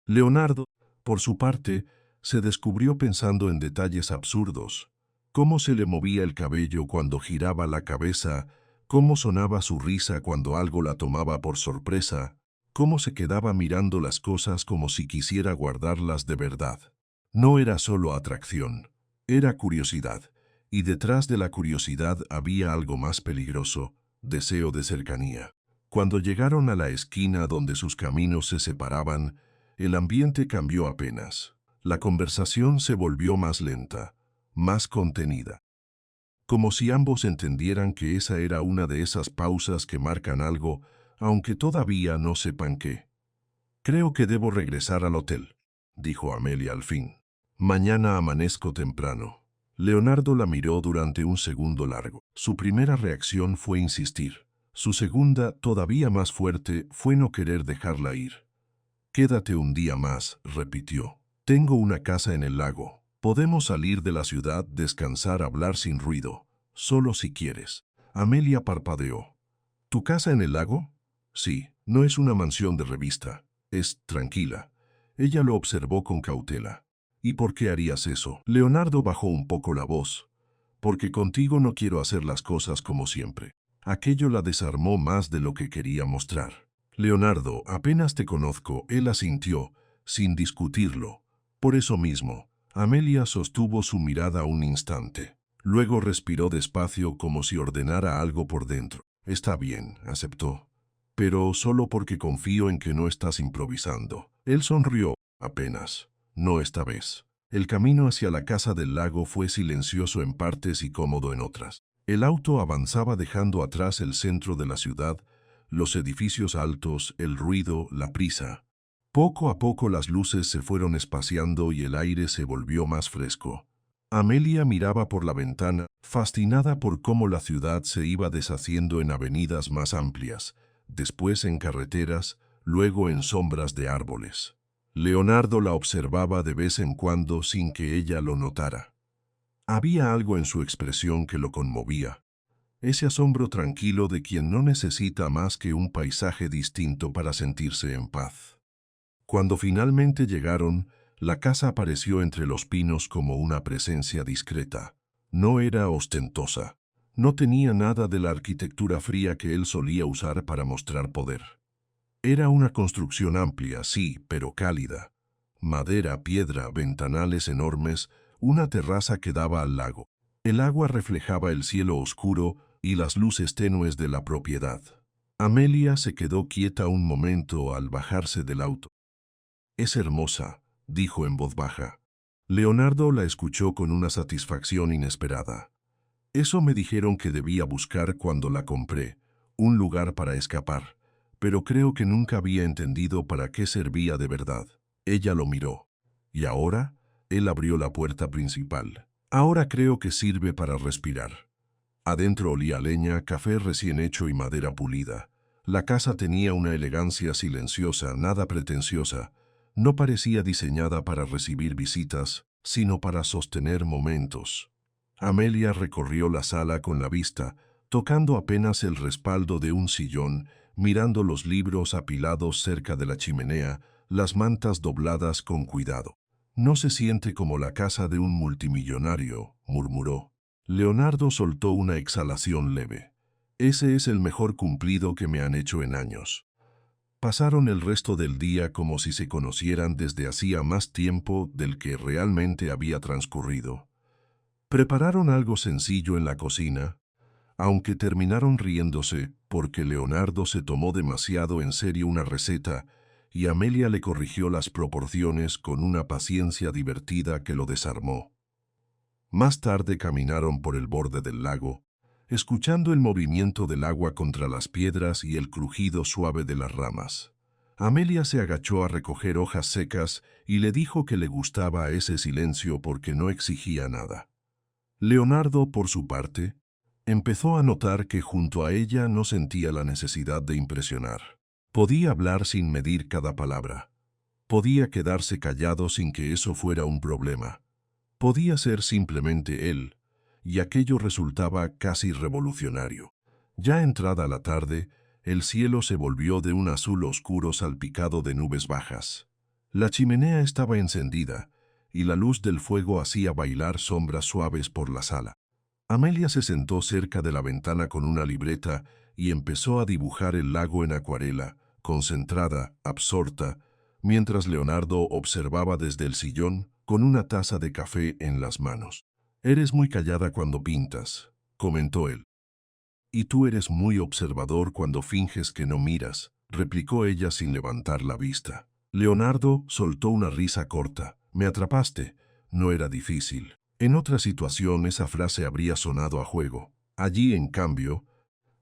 Leonardo, por su parte, se descubrió pensando en detalles absurdos. Cómo se le movía el cabello cuando giraba la cabeza, cómo sonaba su risa cuando algo la tomaba por sorpresa, cómo se quedaba mirando las cosas como si quisiera guardarlas de verdad. No era solo atracción, era curiosidad, y detrás de la curiosidad había algo más peligroso, deseo de cercanía. Cuando llegaron a la esquina donde sus caminos se separaban, el ambiente cambió apenas. La conversación se volvió más lenta, más contenida. Como si ambos entendieran que esa era una de esas pausas que marcan algo, aunque todavía no sepan qué. Creo que debo regresar al hotel, dijo Amelia al fin. Mañana amanezco temprano. Leonardo la miró durante un segundo largo. Su primera reacción fue insistir. Su segunda, todavía más fuerte, fue no querer dejarla ir. Quédate un día más, repitió. Tengo una casa en el lago. Podemos salir de la ciudad, descansar, hablar sin ruido. Solo si quieres. Amelia parpadeó. ¿Tu casa en el lago? Sí, no es una mansión de revista. Es tranquila. Ella lo observó con cautela. ¿Y por qué harías eso? Leonardo bajó un poco la voz. Porque contigo no quiero hacer las cosas como siempre. Aquello la desarmó más de lo que quería mostrar. Leonardo, apenas te conozco, él asintió, sin discutirlo. Por eso mismo, Amelia sostuvo su mirada un instante. Luego respiró despacio como si ordenara algo por dentro. Está bien, aceptó. pero solo porque confío en que no estás improvisando. Él sonrió, apenas. No esta vez. El camino hacia la casa del lago fue silencioso en partes y cómodo en otras. El auto avanzaba dejando atrás el centro de la ciudad, los edificios altos, el ruido, la prisa. Poco a poco las luces se fueron espaciando y el aire se volvió más fresco. Amelia miraba por la ventana, fascinada por cómo la ciudad se iba deshaciendo en avenidas más amplias, después en carreteras, luego en sombras de árboles. Leonardo la observaba de vez en cuando sin que ella lo notara. Había algo en su expresión que lo conmovía, ese asombro tranquilo de quien no necesita más que un paisaje distinto para sentirse en paz. Cuando finalmente llegaron, la casa apareció entre los pinos como una presencia discreta. No era ostentosa. No tenía nada de la arquitectura fría que él solía usar para mostrar poder. Era una construcción amplia, sí, pero cálida. Madera, piedra, ventanales enormes, una terraza que daba al lago. El agua reflejaba el cielo oscuro y las luces tenues de la propiedad. Amelia se quedó quieta un momento al bajarse del auto. «Es hermosa», dijo en voz baja. Leonardo la escuchó con una satisfacción inesperada. «Eso me dijeron que debía buscar cuando la compré, un lugar para escapar, pero creo que nunca había entendido para qué servía de verdad». Ella lo miró. «¿Y ahora?» Él abrió la puerta principal. «Ahora creo que sirve para respirar». Adentro olía a leña, café recién hecho y madera pulida. La casa tenía una elegancia silenciosa, nada pretenciosa. No parecía diseñada para recibir visitas, sino para sostener momentos. Amelia recorrió la sala con la vista, tocando apenas el respaldo de un sillón, mirando los libros apilados cerca de la chimenea, las mantas dobladas con cuidado. «No se siente como la casa de un multimillonario», murmuró. Leonardo soltó una exhalación leve. «Ese es el mejor cumplido que me han hecho en años». Pasaron el resto del día como si se conocieran desde hacía más tiempo del que realmente había transcurrido. Prepararon algo sencillo en la cocina, aunque terminaron riéndose porque Leonardo se tomó demasiado en serio una receta y Amelia le corrigió las proporciones con una paciencia divertida que lo desarmó. Más tarde caminaron por el borde del lago, escuchando el movimiento del agua contra las piedras y el crujido suave de las ramas. Amelia se agachó a recoger hojas secas y le dijo que le gustaba ese silencio porque no exigía nada. Leonardo, por su parte, empezó a notar que junto a ella no sentía la necesidad de impresionar. Podía hablar sin medir cada palabra. Podía quedarse callado sin que eso fuera un problema. Podía ser simplemente él, y aquello resultaba casi revolucionario. Ya entrada la tarde, el cielo se volvió de un azul oscuro salpicado de nubes bajas. La chimenea estaba encendida, y la luz del fuego hacía bailar sombras suaves por la sala. Amelia se sentó cerca de la ventana con una libreta y empezó a dibujar el lago en acuarela, concentrada, absorta, mientras Leonardo observaba desde el sillón con una taza de café en las manos. «Eres muy callada cuando pintas», comentó él. «Y tú eres muy observador cuando finges que no miras», replicó ella sin levantar la vista. Leonardo soltó una risa corta. «Me atrapaste». No era difícil. En otra situación esa frase habría sonado a juego. Allí, en cambio,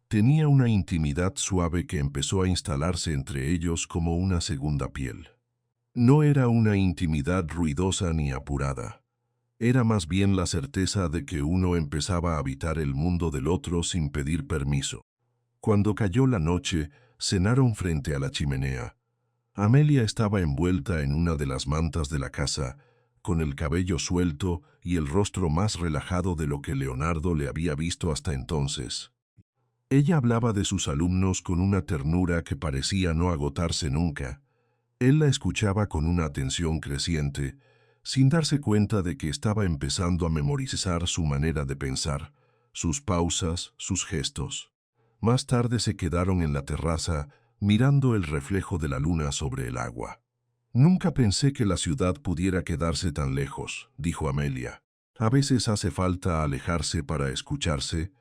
tenía una intimidad suave que empezó a instalarse entre ellos como una segunda piel. No era una intimidad ruidosa ni apurada. Era más bien la certeza de que uno empezaba a habitar el mundo del otro sin pedir permiso. Cuando cayó la noche, cenaron frente a la chimenea. Amelia estaba envuelta en una de las mantas de la casa, con el cabello suelto y el rostro más relajado de lo que Leonardo le había visto hasta entonces. Ella hablaba de sus alumnos con una ternura que parecía no agotarse nunca. Él la escuchaba con una atención creciente, sin darse cuenta de que estaba empezando a memorizar su manera de pensar, sus pausas, sus gestos. Más tarde se quedaron en la terraza, mirando el reflejo de la luna sobre el agua. «Nunca pensé que la ciudad pudiera quedarse tan lejos», dijo Amelia. «A veces hace falta alejarse para escucharse»,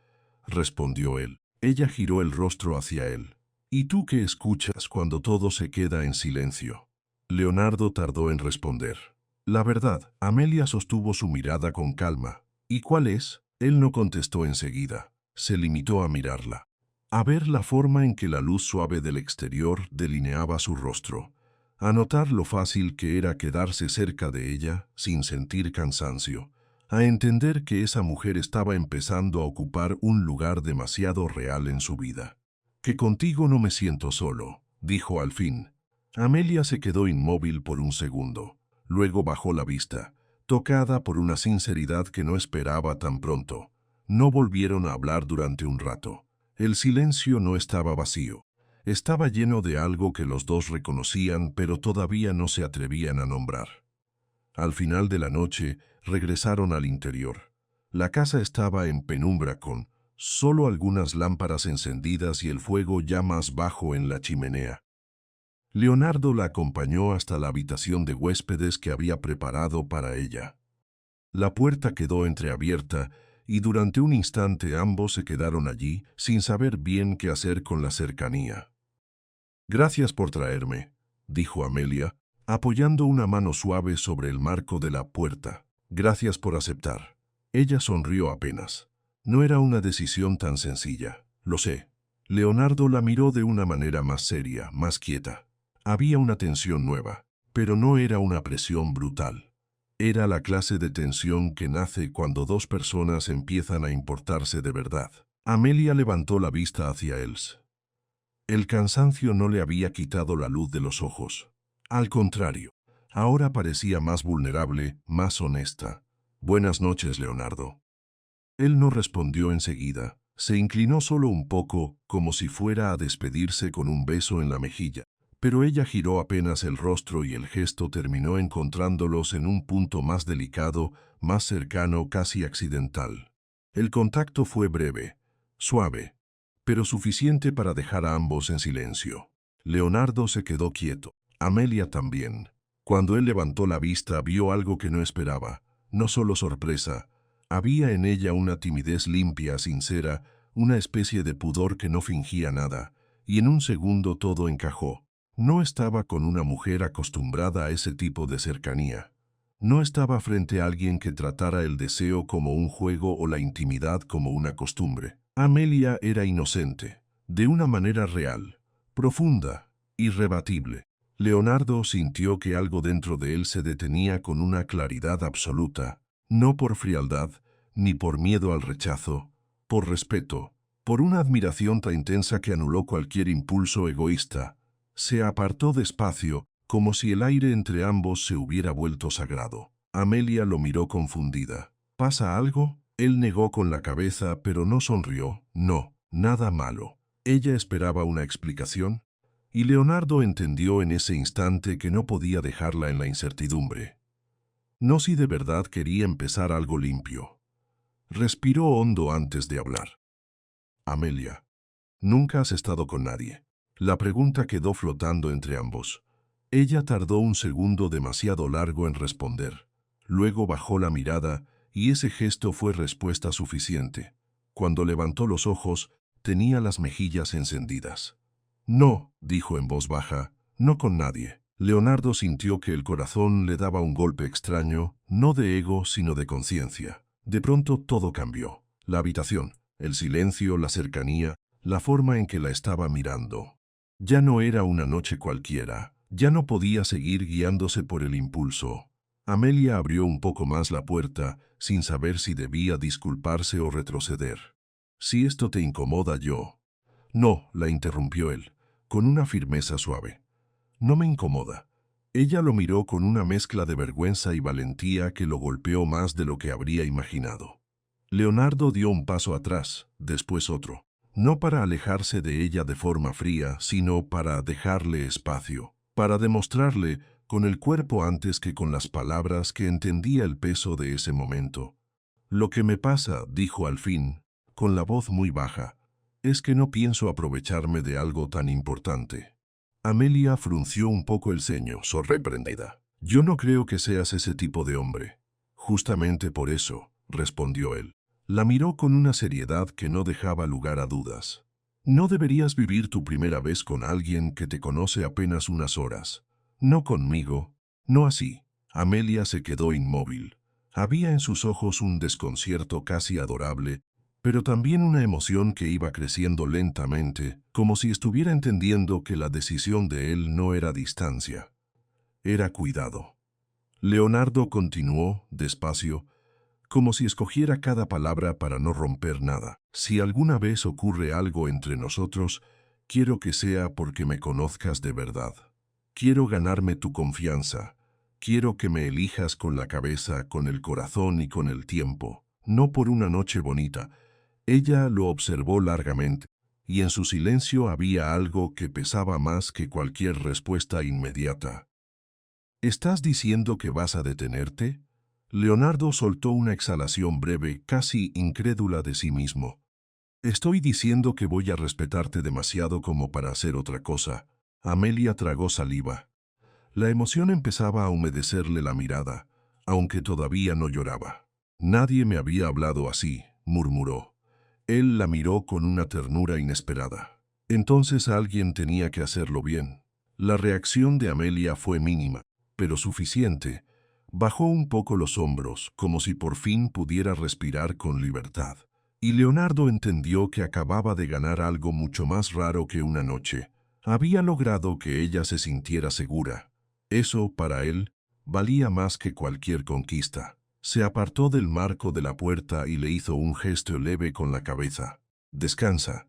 respondió él. Ella giró el rostro hacia él. ¿Y tú qué escuchas cuando todo se queda en silencio? Leonardo tardó en responder. La verdad, Amelia sostuvo su mirada con calma. ¿Y cuál es? Él no contestó enseguida. Se limitó a mirarla, a ver la forma en que la luz suave del exterior delineaba su rostro, a notar lo fácil que era quedarse cerca de ella sin sentir cansancio, a entender que esa mujer estaba empezando a ocupar un lugar demasiado real en su vida. Que contigo no me siento solo, dijo al fin. Amelia se quedó inmóvil por un segundo, luego bajó la vista, tocada por una sinceridad que no esperaba tan pronto. No volvieron a hablar durante un rato. El silencio no estaba vacío. Estaba lleno de algo que los dos reconocían, pero todavía no se atrevían a nombrar. Al final de la noche, regresaron al interior. La casa estaba en penumbra con solo algunas lámparas encendidas y el fuego ya más bajo en la chimenea. Leonardo la acompañó hasta la habitación de huéspedes que había preparado para ella. La puerta quedó entreabierta y durante un instante ambos se quedaron allí sin saber bien qué hacer con la cercanía. «Gracias por traerme», dijo Amelia, apoyando una mano suave sobre el marco de la puerta. «Gracias por aceptar». Ella sonrió apenas. No era una decisión tan sencilla, lo sé. Leonardo la miró de una manera más seria, más quieta. Había una tensión nueva, pero no era una presión brutal. Era la clase de tensión que nace cuando dos personas empiezan a importarse de verdad. Amelia levantó la vista hacia él. El cansancio no le había quitado la luz de los ojos. Al contrario, ahora parecía más vulnerable, más honesta. «Buenas noches, Leonardo». Él no respondió enseguida. Se inclinó solo un poco, como si fuera a despedirse con un beso en la mejilla. Pero ella giró apenas el rostro y el gesto terminó encontrándolos en un punto más delicado, más cercano, casi accidental. El contacto fue breve, suave, pero suficiente para dejar a ambos en silencio. Leonardo se quedó quieto, Amelia también. Cuando él levantó la vista vio algo que no esperaba, no solo sorpresa. Había en ella una timidez limpia, sincera, una especie de pudor que no fingía nada, y en un segundo todo encajó. No estaba con una mujer acostumbrada a ese tipo de cercanía. No estaba frente a alguien que tratara el deseo como un juego o la intimidad como una costumbre. Amelia era inocente, de una manera real, profunda, irrebatible. Leonardo sintió que algo dentro de él se detenía con una claridad absoluta, no por frialdad, ni por miedo al rechazo, por respeto, por una admiración tan intensa que anuló cualquier impulso egoísta. Se apartó despacio, como si el aire entre ambos se hubiera vuelto sagrado. Amelia lo miró confundida. «¿Pasa algo?» Él negó con la cabeza, pero no sonrió. «No, nada malo». Ella esperaba una explicación, y Leonardo entendió en ese instante que no podía dejarla en la incertidumbre. No si de verdad quería empezar algo limpio. Respiró hondo antes de hablar. «Amelia, ¿nunca has estado con nadie?» La pregunta quedó flotando entre ambos. Ella tardó un segundo demasiado largo en responder. Luego bajó la mirada y ese gesto fue respuesta suficiente. Cuando levantó los ojos, tenía las mejillas encendidas. «No», dijo en voz baja, «no con nadie». Leonardo sintió que el corazón le daba un golpe extraño, no de ego, sino de conciencia. De pronto todo cambió. La habitación, el silencio, la cercanía, la forma en que la estaba mirando. Ya no era una noche cualquiera. Ya no podía seguir guiándose por el impulso. Amelia abrió un poco más la puerta, sin saber si debía disculparse o retroceder. «Si esto te incomoda, yo». «No», la interrumpió él, con una firmeza suave. «No me incomoda». Ella lo miró con una mezcla de vergüenza y valentía que lo golpeó más de lo que habría imaginado. Leonardo dio un paso atrás, después otro. No para alejarse de ella de forma fría, sino para dejarle espacio, para demostrarle, con el cuerpo antes que con las palabras, que entendía el peso de ese momento. «Lo que me pasa», dijo al fin, con la voz muy baja, «es que no pienso aprovecharme de algo tan importante». Amelia frunció un poco el ceño, sorprendida. «Yo no creo que seas ese tipo de hombre». «Justamente por eso», respondió él. La miró con una seriedad que no dejaba lugar a dudas. No deberías vivir tu primera vez con alguien que te conoce apenas unas horas. No conmigo, no así. Amelia se quedó inmóvil. Había en sus ojos un desconcierto casi adorable, pero también una emoción que iba creciendo lentamente, como si estuviera entendiendo que la decisión de él no era distancia, era cuidado. Leonardo continuó, despacio, como si escogiera cada palabra para no romper nada. Si alguna vez ocurre algo entre nosotros, quiero que sea porque me conozcas de verdad. Quiero ganarme tu confianza. Quiero que me elijas con la cabeza, con el corazón y con el tiempo, no por una noche bonita. Ella lo observó largamente, y en su silencio había algo que pesaba más que cualquier respuesta inmediata. ¿Estás diciendo que vas a detenerte? Leonardo soltó una exhalación breve, casi incrédula de sí mismo. Estoy diciendo que voy a respetarte demasiado como para hacer otra cosa. Amelia tragó saliva. La emoción empezaba a humedecerle la mirada, aunque todavía no lloraba. Nadie me había hablado así, murmuró. Él la miró con una ternura inesperada. Entonces alguien tenía que hacerlo bien. La reacción de Amelia fue mínima, pero suficiente. Bajó un poco los hombros, como si por fin pudiera respirar con libertad. Y Leonardo entendió que acababa de ganar algo mucho más raro que una noche. Había logrado que ella se sintiera segura. Eso, para él, valía más que cualquier conquista. Se apartó del marco de la puerta y le hizo un gesto leve con la cabeza. Descansa.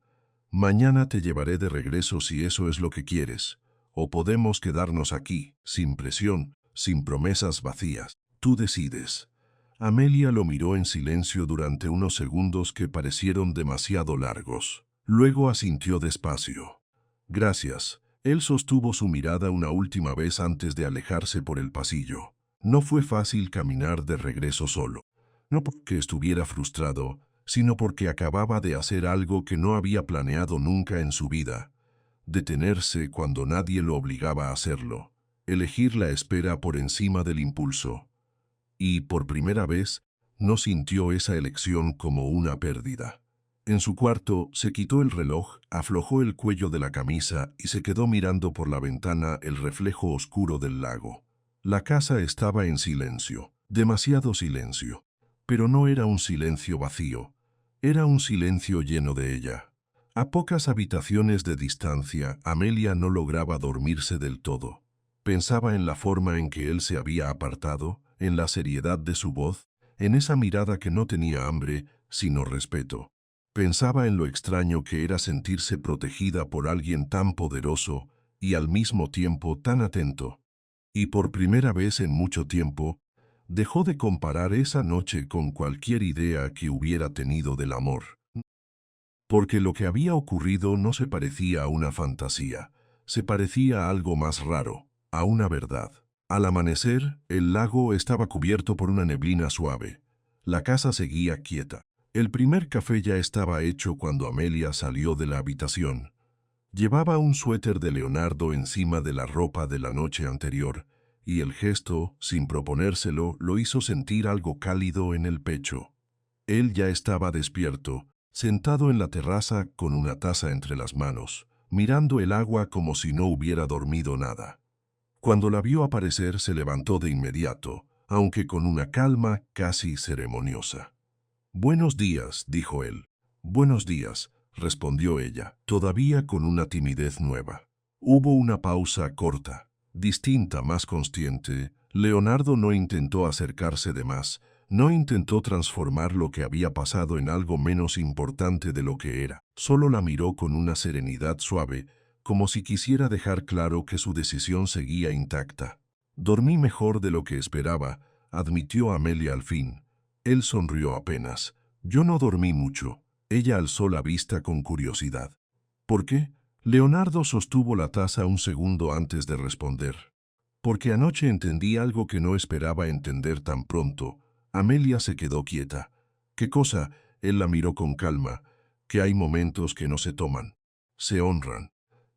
Mañana te llevaré de regreso si eso es lo que quieres. O podemos quedarnos aquí, sin presión, sin promesas vacías. Tú decides. Amelia lo miró en silencio durante unos segundos que parecieron demasiado largos. Luego asintió despacio. Gracias. Él sostuvo su mirada una última vez antes de alejarse por el pasillo. No fue fácil caminar de regreso solo. No porque estuviera frustrado, sino porque acababa de hacer algo que no había planeado nunca en su vida. Detenerse cuando nadie lo obligaba a hacerlo. Elegir la espera por encima del impulso. Y, por primera vez, no sintió esa elección como una pérdida. En su cuarto, se quitó el reloj, aflojó el cuello de la camisa y se quedó mirando por la ventana el reflejo oscuro del lago. La casa estaba en silencio, demasiado silencio. Pero no era un silencio vacío, era un silencio lleno de ella. A pocas habitaciones de distancia, Amelia no lograba dormirse del todo. Pensaba en la forma en que él se había apartado, en la seriedad de su voz, en esa mirada que no tenía hambre, sino respeto. Pensaba en lo extraño que era sentirse protegida por alguien tan poderoso y al mismo tiempo tan atento. Y por primera vez en mucho tiempo, dejó de comparar esa noche con cualquier idea que hubiera tenido del amor. Porque lo que había ocurrido no se parecía a una fantasía, se parecía a algo más raro, a una verdad. Al amanecer, el lago estaba cubierto por una neblina suave. La casa seguía quieta. El primer café ya estaba hecho cuando Amelia salió de la habitación. Llevaba un suéter de Leonardo encima de la ropa de la noche anterior, y el gesto, sin proponérselo, lo hizo sentir algo cálido en el pecho. Él ya estaba despierto, sentado en la terraza con una taza entre las manos, mirando el agua como si no hubiera dormido nada. Cuando la vio aparecer, se levantó de inmediato, aunque con una calma casi ceremoniosa. «Buenos días», dijo él. «Buenos días», respondió ella, todavía con una timidez nueva. Hubo una pausa corta, distinta, más consciente. Leonardo no intentó acercarse de más, no intentó transformar lo que había pasado en algo menos importante de lo que era. Solo la miró con una serenidad suave, como si quisiera dejar claro que su decisión seguía intacta. «Dormí mejor de lo que esperaba», admitió Amelia al fin. Él sonrió apenas. «Yo no dormí mucho». Ella alzó la vista con curiosidad. «¿Por qué?» Leonardo sostuvo la taza un segundo antes de responder. «Porque anoche entendí algo que no esperaba entender tan pronto». Amelia se quedó quieta. «¿Qué cosa?» Él la miró con calma. «Que hay momentos que no se toman. Se honran».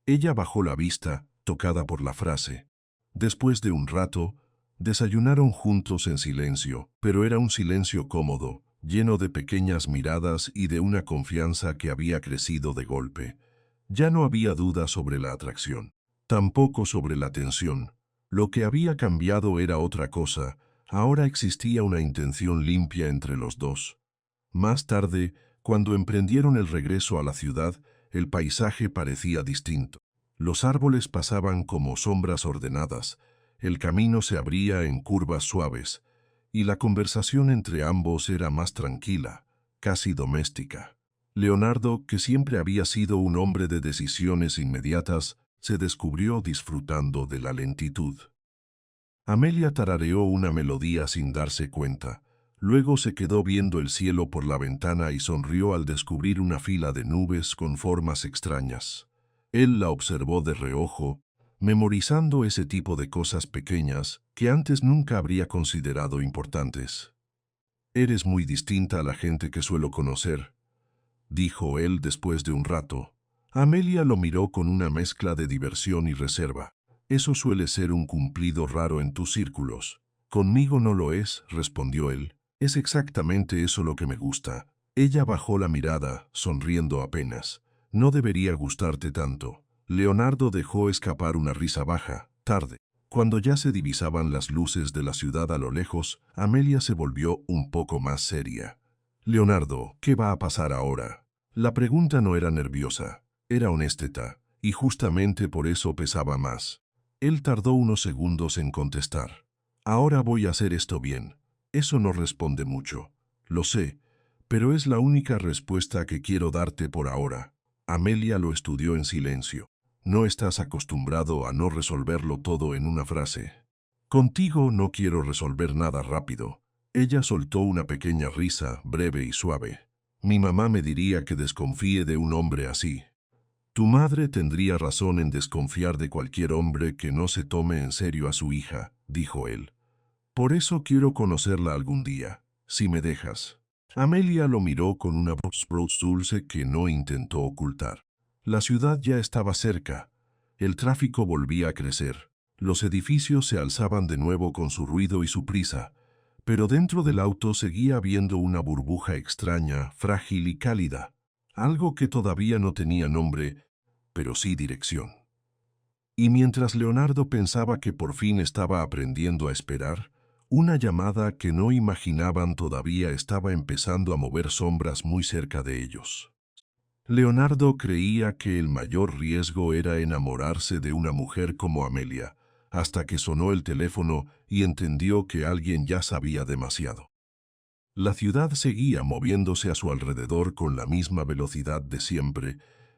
Ella bajó la vista, tocada por la frase. Después de un rato, desayunaron juntos en silencio, pero era un silencio cómodo, lleno de pequeñas miradas y de una confianza que había crecido de golpe. Ya no había duda sobre la atracción, tampoco sobre la tensión. Lo que había cambiado era otra cosa. Ahora existía una intención limpia entre los dos. Más tarde, cuando emprendieron el regreso a la ciudad, el paisaje parecía distinto. Los árboles pasaban como sombras ordenadas, el camino se abría en curvas suaves, y la conversación entre ambos era más tranquila, casi doméstica. Leonardo, que siempre había sido un hombre de decisiones inmediatas, se descubrió disfrutando de la lentitud. Amelia tarareó una melodía sin darse cuenta. Luego se quedó viendo el cielo por la ventana y sonrió al descubrir una fila de nubes con formas extrañas. Él la observó de reojo, memorizando ese tipo de cosas pequeñas que antes nunca habría considerado importantes. «Eres muy distinta a la gente que suelo conocer», dijo él después de un rato. Amelia lo miró con una mezcla de diversión y reserva. «Eso suele ser un cumplido raro en tus círculos». «Conmigo no lo es», respondió él. «Es exactamente eso lo que me gusta». Ella bajó la mirada, sonriendo apenas. «No debería gustarte tanto». Leonardo dejó escapar una risa baja. Tarde. Cuando ya se divisaban las luces de la ciudad a lo lejos, Amelia se volvió un poco más seria. «Leonardo, ¿qué va a pasar ahora?» La pregunta no era nerviosa, era honesta, y justamente por eso pesaba más. Él tardó unos segundos en contestar. «Ahora voy a hacer esto bien». «Eso no responde mucho». «Lo sé, pero es la única respuesta que quiero darte por ahora». Amelia lo estudió en silencio. «No estás acostumbrado a no resolverlo todo en una frase». «Contigo no quiero resolver nada rápido». Ella soltó una pequeña risa, breve y suave. «Mi mamá me diría que desconfíe de un hombre así». «Tu madre tendría razón en desconfiar de cualquier hombre que no se tome en serio a su hija», dijo él. «Por eso quiero conocerla algún día, si me dejas». Amelia lo miró con una voz dulce que no intentó ocultar. La ciudad ya estaba cerca. El tráfico volvía a crecer. Los edificios se alzaban de nuevo con su ruido y su prisa, pero dentro del auto seguía habiendo una burbuja extraña, frágil y cálida. Algo que todavía no tenía nombre, pero sí dirección. Y mientras Leonardo pensaba que por fin estaba aprendiendo a esperar, una llamada que no imaginaban todavía estaba empezando a mover sombras muy cerca de ellos. Leonardo creía que el mayor riesgo era enamorarse de una mujer como Amelia, hasta que sonó el teléfono y entendió que alguien ya sabía demasiado. La ciudad seguía moviéndose a su alrededor con la misma velocidad de siempre,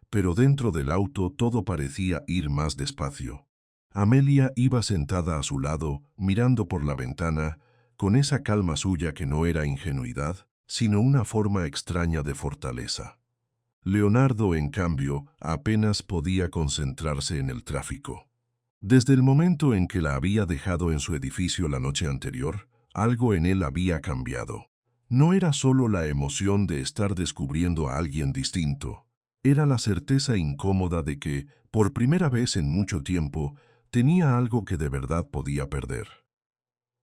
pero dentro del auto todo parecía ir más despacio. Amelia iba sentada a su lado, mirando por la ventana, con esa calma suya que no era ingenuidad, sino una forma extraña de fortaleza. Leonardo, en cambio, apenas podía concentrarse en el tráfico. Desde el momento en que la había dejado en su edificio la noche anterior, algo en él había cambiado. No era solo la emoción de estar descubriendo a alguien distinto, era la certeza incómoda de que, por primera vez en mucho tiempo, tenía algo que de verdad podía perder.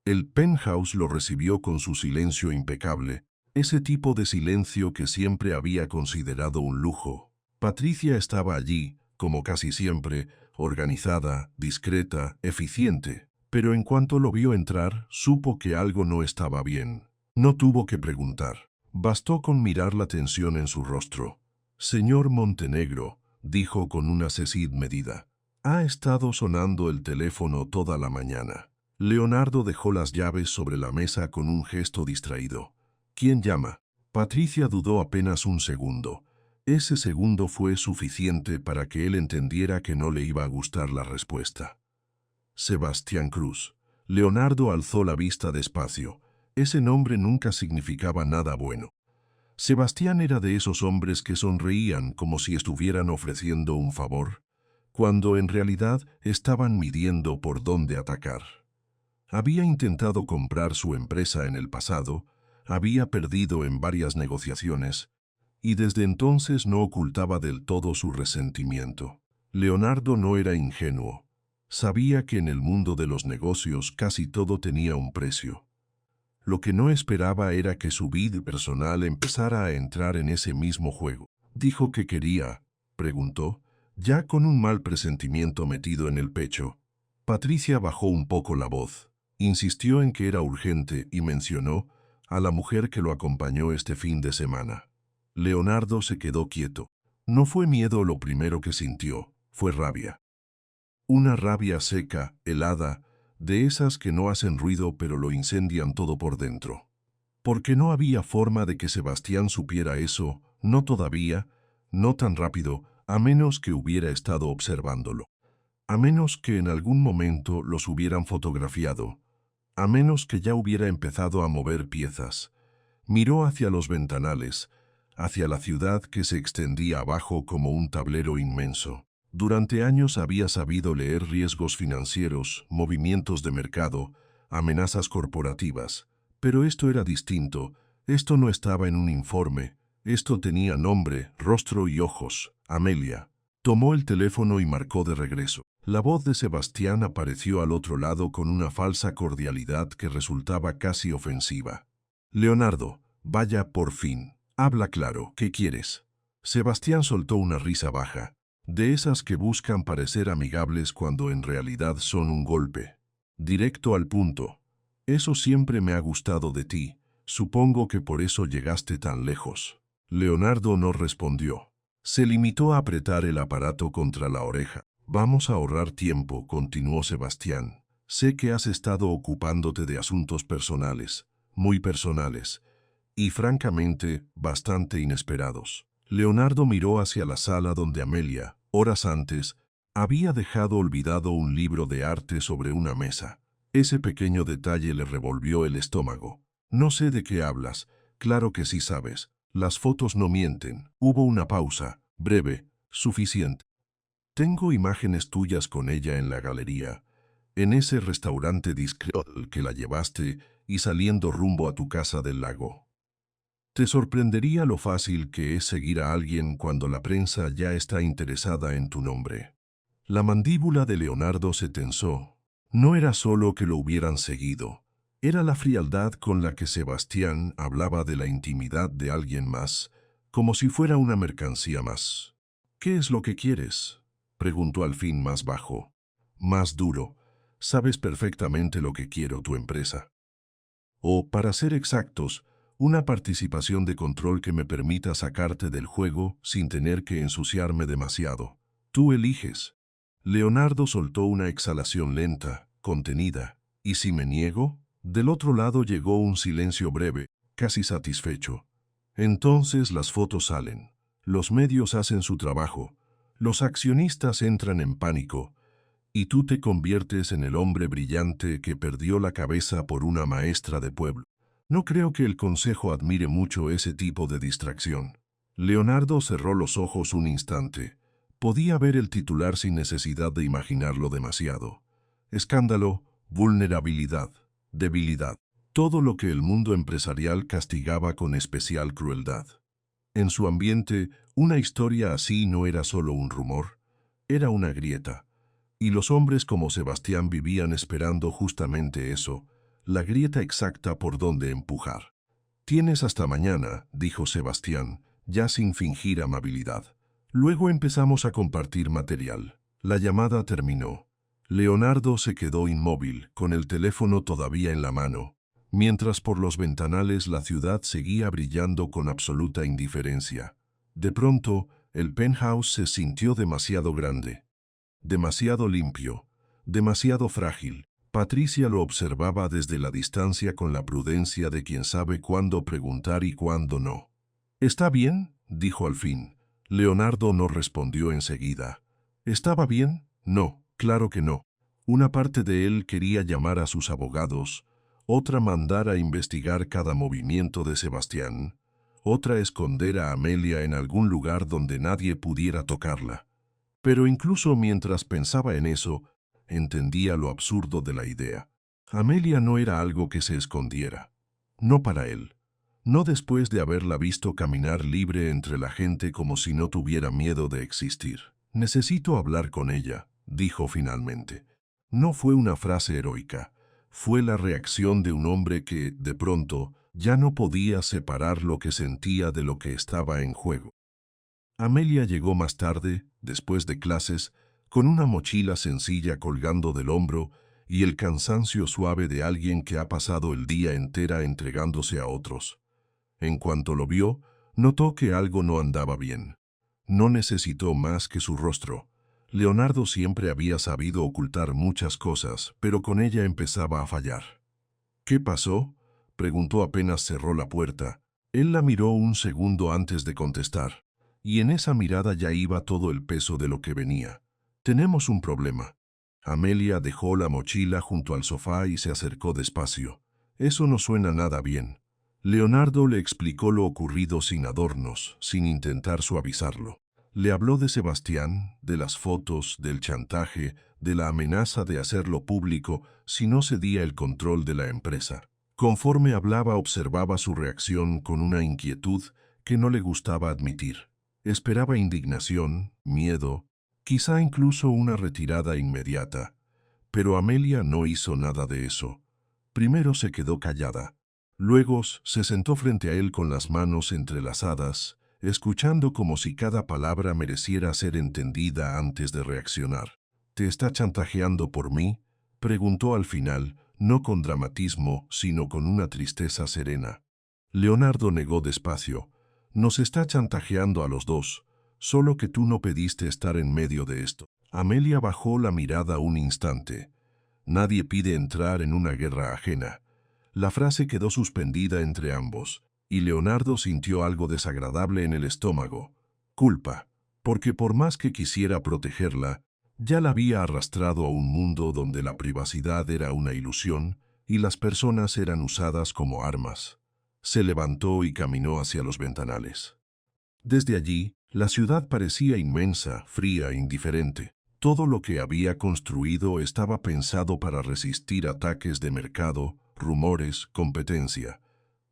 El penthouse lo recibió con su silencio impecable, ese tipo de silencio que siempre había considerado un lujo. Patricia estaba allí, como casi siempre, organizada, discreta, eficiente, pero en cuanto lo vio entrar, supo que algo no estaba bien. No tuvo que preguntar. Bastó con mirar la tensión en su rostro. «Señor Montenegro», dijo con una sesid medida, «ha estado sonando el teléfono toda la mañana». Leonardo dejó las llaves sobre la mesa con un gesto distraído. «¿Quién llama?» Patricia dudó apenas un segundo. Ese segundo fue suficiente para que él entendiera que no le iba a gustar la respuesta. «Sebastián Cruz». Leonardo alzó la vista despacio. Ese nombre nunca significaba nada bueno. Sebastián era de esos hombres que sonreían como si estuvieran ofreciendo un favor, cuando en realidad estaban midiendo por dónde atacar. Había intentado comprar su empresa en el pasado, había perdido en varias negociaciones, y desde entonces no ocultaba del todo su resentimiento. Leonardo no era ingenuo. Sabía que en el mundo de los negocios casi todo tenía un precio. Lo que no esperaba era que su vida personal empezara a entrar en ese mismo juego. «¿Dijo que quería?», preguntó. Ya con un mal presentimiento metido en el pecho, Patricia bajó un poco la voz, insistió en que era urgente y mencionó a la mujer que lo acompañó este fin de semana. Leonardo se quedó quieto. No fue miedo lo primero que sintió, fue rabia. Una rabia seca, helada, de esas que no hacen ruido pero lo incendian todo por dentro. Porque no había forma de que Sebastián supiera eso, no todavía, no tan rápido, a menos que hubiera estado observándolo. A menos que en algún momento los hubieran fotografiado. A menos que ya hubiera empezado a mover piezas. Miró hacia los ventanales, hacia la ciudad que se extendía abajo como un tablero inmenso. Durante años había sabido leer riesgos financieros, movimientos de mercado, amenazas corporativas. Pero esto era distinto, esto no estaba en un informe, esto tenía nombre, rostro y ojos. Amelia. Tomó el teléfono y marcó de regreso. La voz de Sebastián apareció al otro lado con una falsa cordialidad que resultaba casi ofensiva. Leonardo, vaya por fin. Habla claro, ¿qué quieres? Sebastián soltó una risa baja, de esas que buscan parecer amigables cuando en realidad son un golpe. Directo al punto. Eso siempre me ha gustado de ti. Supongo que por eso llegaste tan lejos. Leonardo no respondió. Se limitó a apretar el aparato contra la oreja. Vamos a ahorrar tiempo, continuó Sebastián. Sé que has estado ocupándote de asuntos personales, muy personales, y francamente, bastante inesperados. Leonardo miró hacia la sala donde Amelia, horas antes, había dejado olvidado un libro de arte sobre una mesa. Ese pequeño detalle le revolvió el estómago. No sé de qué hablas. Claro que sí sabes. Las fotos no mienten. Hubo una pausa, breve, suficiente. Tengo imágenes tuyas con ella en la galería, en ese restaurante discreto al que la llevaste y saliendo rumbo a tu casa del lago. Te sorprendería lo fácil que es seguir a alguien cuando la prensa ya está interesada en tu nombre. La mandíbula de Leonardo se tensó. No era solo que lo hubieran seguido, era la frialdad con la que Sebastián hablaba de la intimidad de alguien más, como si fuera una mercancía más. ¿Qué es lo que quieres?, preguntó al fin más bajo, más duro. Sabes perfectamente lo que quiero, tu empresa. O, para ser exactos, una participación de control que me permita sacarte del juego sin tener que ensuciarme demasiado. Tú eliges. Leonardo soltó una exhalación lenta, contenida. ¿Y si me niego? Del otro lado llegó un silencio breve, casi satisfecho. Entonces las fotos salen. Los medios hacen su trabajo. Los accionistas entran en pánico. Y tú te conviertes en el hombre brillante que perdió la cabeza por una maestra de pueblo. No creo que el consejo admire mucho ese tipo de distracción. Leonardo cerró los ojos un instante. Podía ver el titular sin necesidad de imaginarlo demasiado. Escándalo, vulnerabilidad, debilidad. Todo lo que el mundo empresarial castigaba con especial crueldad. En su ambiente, una historia así no era solo un rumor, era una grieta. Y los hombres como Sebastián vivían esperando justamente eso, la grieta exacta por donde empujar. Tienes hasta mañana, dijo Sebastián, ya sin fingir amabilidad. Luego empezamos a compartir material. La llamada terminó. Leonardo se quedó inmóvil, con el teléfono todavía en la mano, mientras por los ventanales la ciudad seguía brillando con absoluta indiferencia. De pronto, el penthouse se sintió demasiado grande. Demasiado limpio, demasiado frágil. Patricia lo observaba desde la distancia con la prudencia de quien sabe cuándo preguntar y cuándo no. «¿Está bien?», dijo al fin. Leonardo no respondió enseguida. «¿Estaba bien? No, claro que no». Una parte de él quería llamar a sus abogados, otra mandar a investigar cada movimiento de Sebastián, otra esconder a Amelia en algún lugar donde nadie pudiera tocarla. Pero incluso mientras pensaba en eso, entendía lo absurdo de la idea. Amelia no era algo que se escondiera. No para él. No después de haberla visto caminar libre entre la gente como si no tuviera miedo de existir. «Necesito hablar con ella», dijo finalmente. No fue una frase heroica. Fue la reacción de un hombre que, de pronto, ya no podía separar lo que sentía de lo que estaba en juego. Amelia llegó más tarde, después de clases, con una mochila sencilla colgando del hombro y el cansancio suave de alguien que ha pasado el día entera entregándose a otros. En cuanto lo vio, notó que algo no andaba bien. No necesitó más que su rostro. Leonardo siempre había sabido ocultar muchas cosas, pero con ella empezaba a fallar. ¿Qué pasó?, preguntó apenas cerró la puerta. Él la miró un segundo antes de contestar, y en esa mirada ya iba todo el peso de lo que venía. Tenemos un problema. Amelia dejó la mochila junto al sofá y se acercó despacio. Eso no suena nada bien. Leonardo le explicó lo ocurrido sin adornos, sin intentar suavizarlo. Le habló de Sebastián, de las fotos, del chantaje, de la amenaza de hacerlo público si no cedía el control de la empresa. Conforme hablaba, observaba su reacción con una inquietud que no le gustaba admitir. Esperaba indignación, miedo, quizá incluso una retirada inmediata. Pero Amelia no hizo nada de eso. Primero se quedó callada. Luego se sentó frente a él con las manos entrelazadas, escuchando como si cada palabra mereciera ser entendida antes de reaccionar. ¿Te está chantajeando por mí?, preguntó al final, no con dramatismo, sino con una tristeza serena. Leonardo negó despacio. Nos está chantajeando a los dos, solo que tú no pediste estar en medio de esto. Amelia bajó la mirada un instante. Nadie pide entrar en una guerra ajena. La frase quedó suspendida entre ambos, y Leonardo sintió algo desagradable en el estómago. Culpa, porque por más que quisiera protegerla, ya la había arrastrado a un mundo donde la privacidad era una ilusión y las personas eran usadas como armas. Se levantó y caminó hacia los ventanales. Desde allí, la ciudad parecía inmensa, fría, indiferente. Todo lo que había construido estaba pensado para resistir ataques de mercado, rumores, competencia.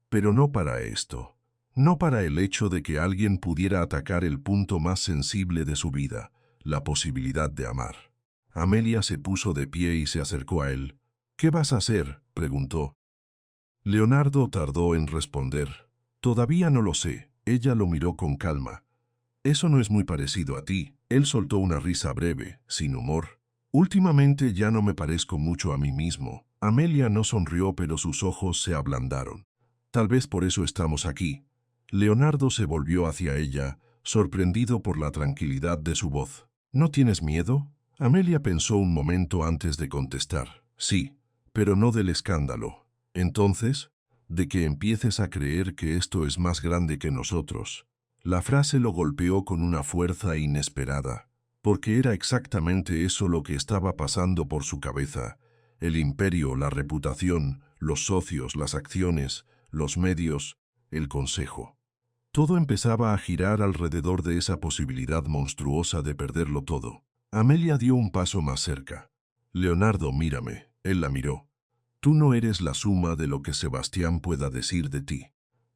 Pero no para esto. No para el hecho de que alguien pudiera atacar el punto más sensible de su vida, la posibilidad de amar. Amelia se puso de pie y se acercó a él. ¿Qué vas a hacer?, preguntó. Leonardo tardó en responder. Todavía no lo sé. Ella lo miró con calma. Eso no es muy parecido a ti. Él soltó una risa breve, sin humor. Últimamente ya no me parezco mucho a mí mismo. Amelia no sonrió, pero sus ojos se ablandaron. Tal vez por eso estamos aquí. Leonardo se volvió hacia ella, sorprendido por la tranquilidad de su voz. ¿No tienes miedo? Amelia pensó un momento antes de contestar. Sí, pero no del escándalo. Entonces, de que empieces a creer que esto es más grande que nosotros. La frase lo golpeó con una fuerza inesperada, porque era exactamente eso lo que estaba pasando por su cabeza. El imperio, la reputación, los socios, las acciones, los medios, el consejo. Todo empezaba a girar alrededor de esa posibilidad monstruosa de perderlo todo. Amelia dio un paso más cerca. Leonardo, mírame. Él la miró. Tú no eres la suma de lo que Sebastián pueda decir de ti.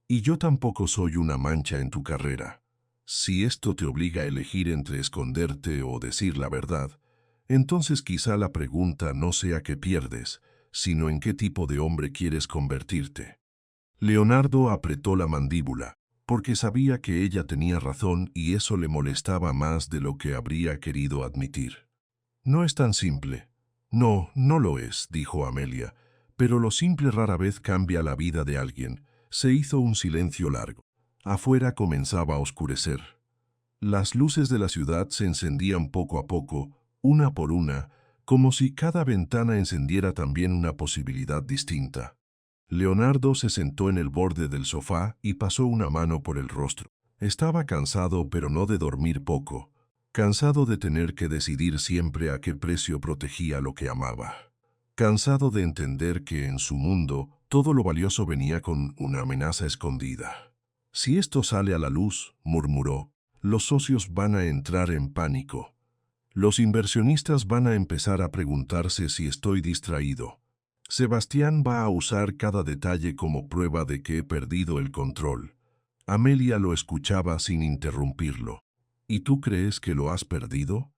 Y yo tampoco soy una mancha en tu carrera. Si esto te obliga a elegir entre esconderte o decir la verdad, entonces quizá la pregunta no sea qué pierdes, sino en qué tipo de hombre quieres convertirte. Leonardo apretó la mandíbula, porque sabía que ella tenía razón y eso le molestaba más de lo que habría querido admitir. No es tan simple. No, no lo es, dijo Amelia, pero lo simple rara vez cambia la vida de alguien. Se hizo un silencio largo. Afuera comenzaba a oscurecer. Las luces de la ciudad se encendían poco a poco, una por una, como si cada ventana encendiera también una posibilidad distinta. Leonardo se sentó en el borde del sofá y pasó una mano por el rostro. Estaba cansado, pero no de dormir poco. Cansado de tener que decidir siempre a qué precio protegía lo que amaba. Cansado de entender que en su mundo todo lo valioso venía con una amenaza escondida. Si esto sale a la luz, murmuró, los socios van a entrar en pánico. Los inversionistas van a empezar a preguntarse si estoy distraído. Sebastián va a usar cada detalle como prueba de que he perdido el control. Amelia lo escuchaba sin interrumpirlo. ¿Y tú crees que lo has perdido?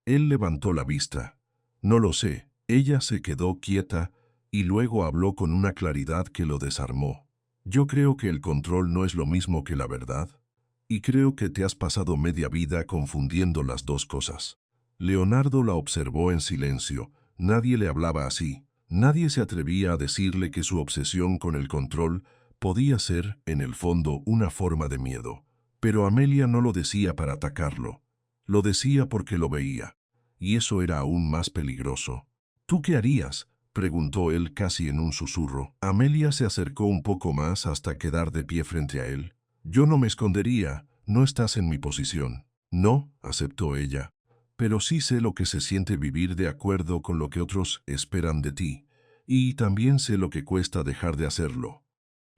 Él levantó la vista. No lo sé. Ella se quedó quieta y luego habló con una claridad que lo desarmó. Yo creo que el control no es lo mismo que la verdad. Y creo que te has pasado media vida confundiendo las dos cosas. Leonardo la observó en silencio. Nadie le hablaba así. Nadie se atrevía a decirle que su obsesión con el control podía ser, en el fondo, una forma de miedo. Pero Amelia no lo decía para atacarlo. Lo decía porque lo veía. Y eso era aún más peligroso. ¿Tú qué harías?, preguntó él casi en un susurro. Amelia se acercó un poco más hasta quedar de pie frente a él. Yo no me escondería, no estás en mi posición. No, aceptó ella. Pero sí sé lo que se siente vivir de acuerdo con lo que otros esperan de ti. Y también sé lo que cuesta dejar de hacerlo.